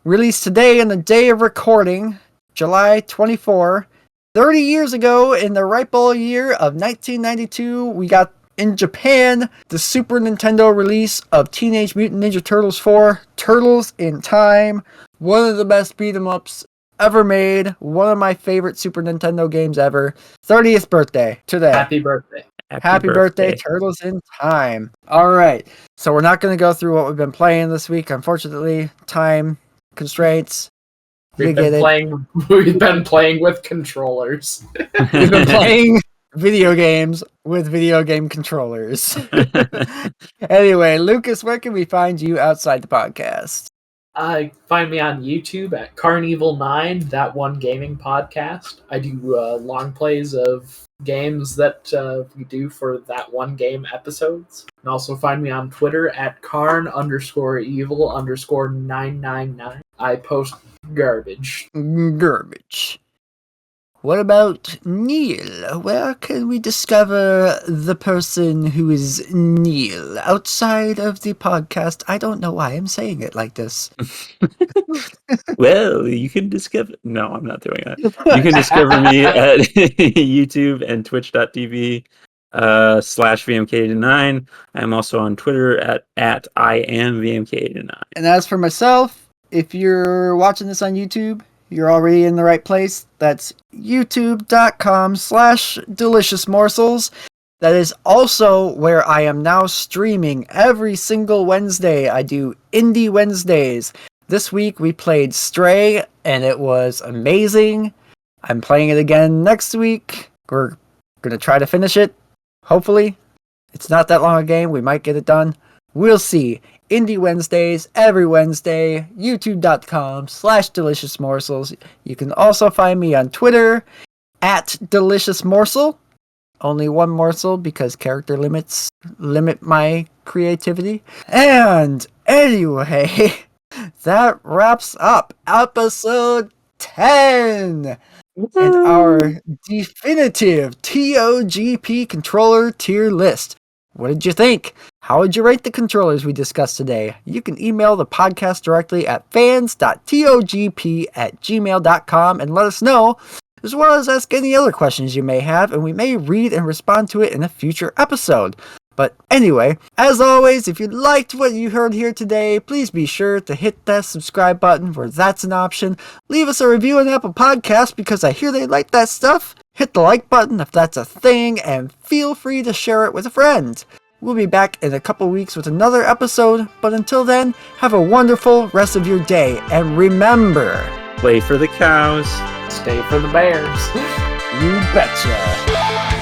Released today in the day of recording, July 24, 30 years ago in the ripe old year of 1992, we got in Japan the Super Nintendo release of Teenage Mutant Ninja Turtles 4, Turtles in Time. One of the best beat-em-ups ever made. One of my favorite Super Nintendo games ever. 30th birthday today. Happy birthday. Happy birthday, Turtles in Time. Alright, so we're not going to go through what we've been playing this week. Unfortunately, time constraints. We've been playing with controllers. We've been playing video games with video game controllers. Anyway, Lucas, where can we find you outside the podcast? Find me on YouTube at Carnival9, That One Gaming Podcast. I do long plays of games that we do for That One Game episodes. And also find me on Twitter at Karn_evil_999. I post garbage. What about Neil? Where can we discover the person who is Neil outside of the podcast? I don't know why I'm saying it like this. Well, you can discover... No, I'm not doing that. You can discover me at YouTube and twitch.tv/VMK89. I'm also on Twitter at IamVMK89. And as for myself, if you're watching this on YouTube, you're already in the right place. That's youtube.com/deliciousmorsels. That is also where I am now streaming every single Wednesday. I do Indie Wednesdays. This week we played Stray, and it was amazing. I'm playing it again next week. We're going to try to finish it, hopefully. It's not that long a game. We might get it done. We'll see. Indie Wednesdays every Wednesday, youtube.com/deliciousmorsels. You can also find me on Twitter at deliciousmorsel. Only one morsel because character limits limit my creativity. And anyway, that wraps up episode 10 and our definitive TOGP controller tier list. What did you think? How would you rate the controllers we discussed today? You can email the podcast directly at fans.togp@gmail.com and let us know, as well as ask any other questions you may have, and we may read and respond to it in a future episode. But anyway, as always, if you liked what you heard here today, please be sure to hit that subscribe button where that's an option. Leave us a review on Apple Podcasts because I hear they like that stuff. Hit the like button if that's a thing, and feel free to share it with a friend. We'll be back in a couple weeks with another episode, but until then, have a wonderful rest of your day, and remember, Play for the cows. Stay for the Bears. you betcha.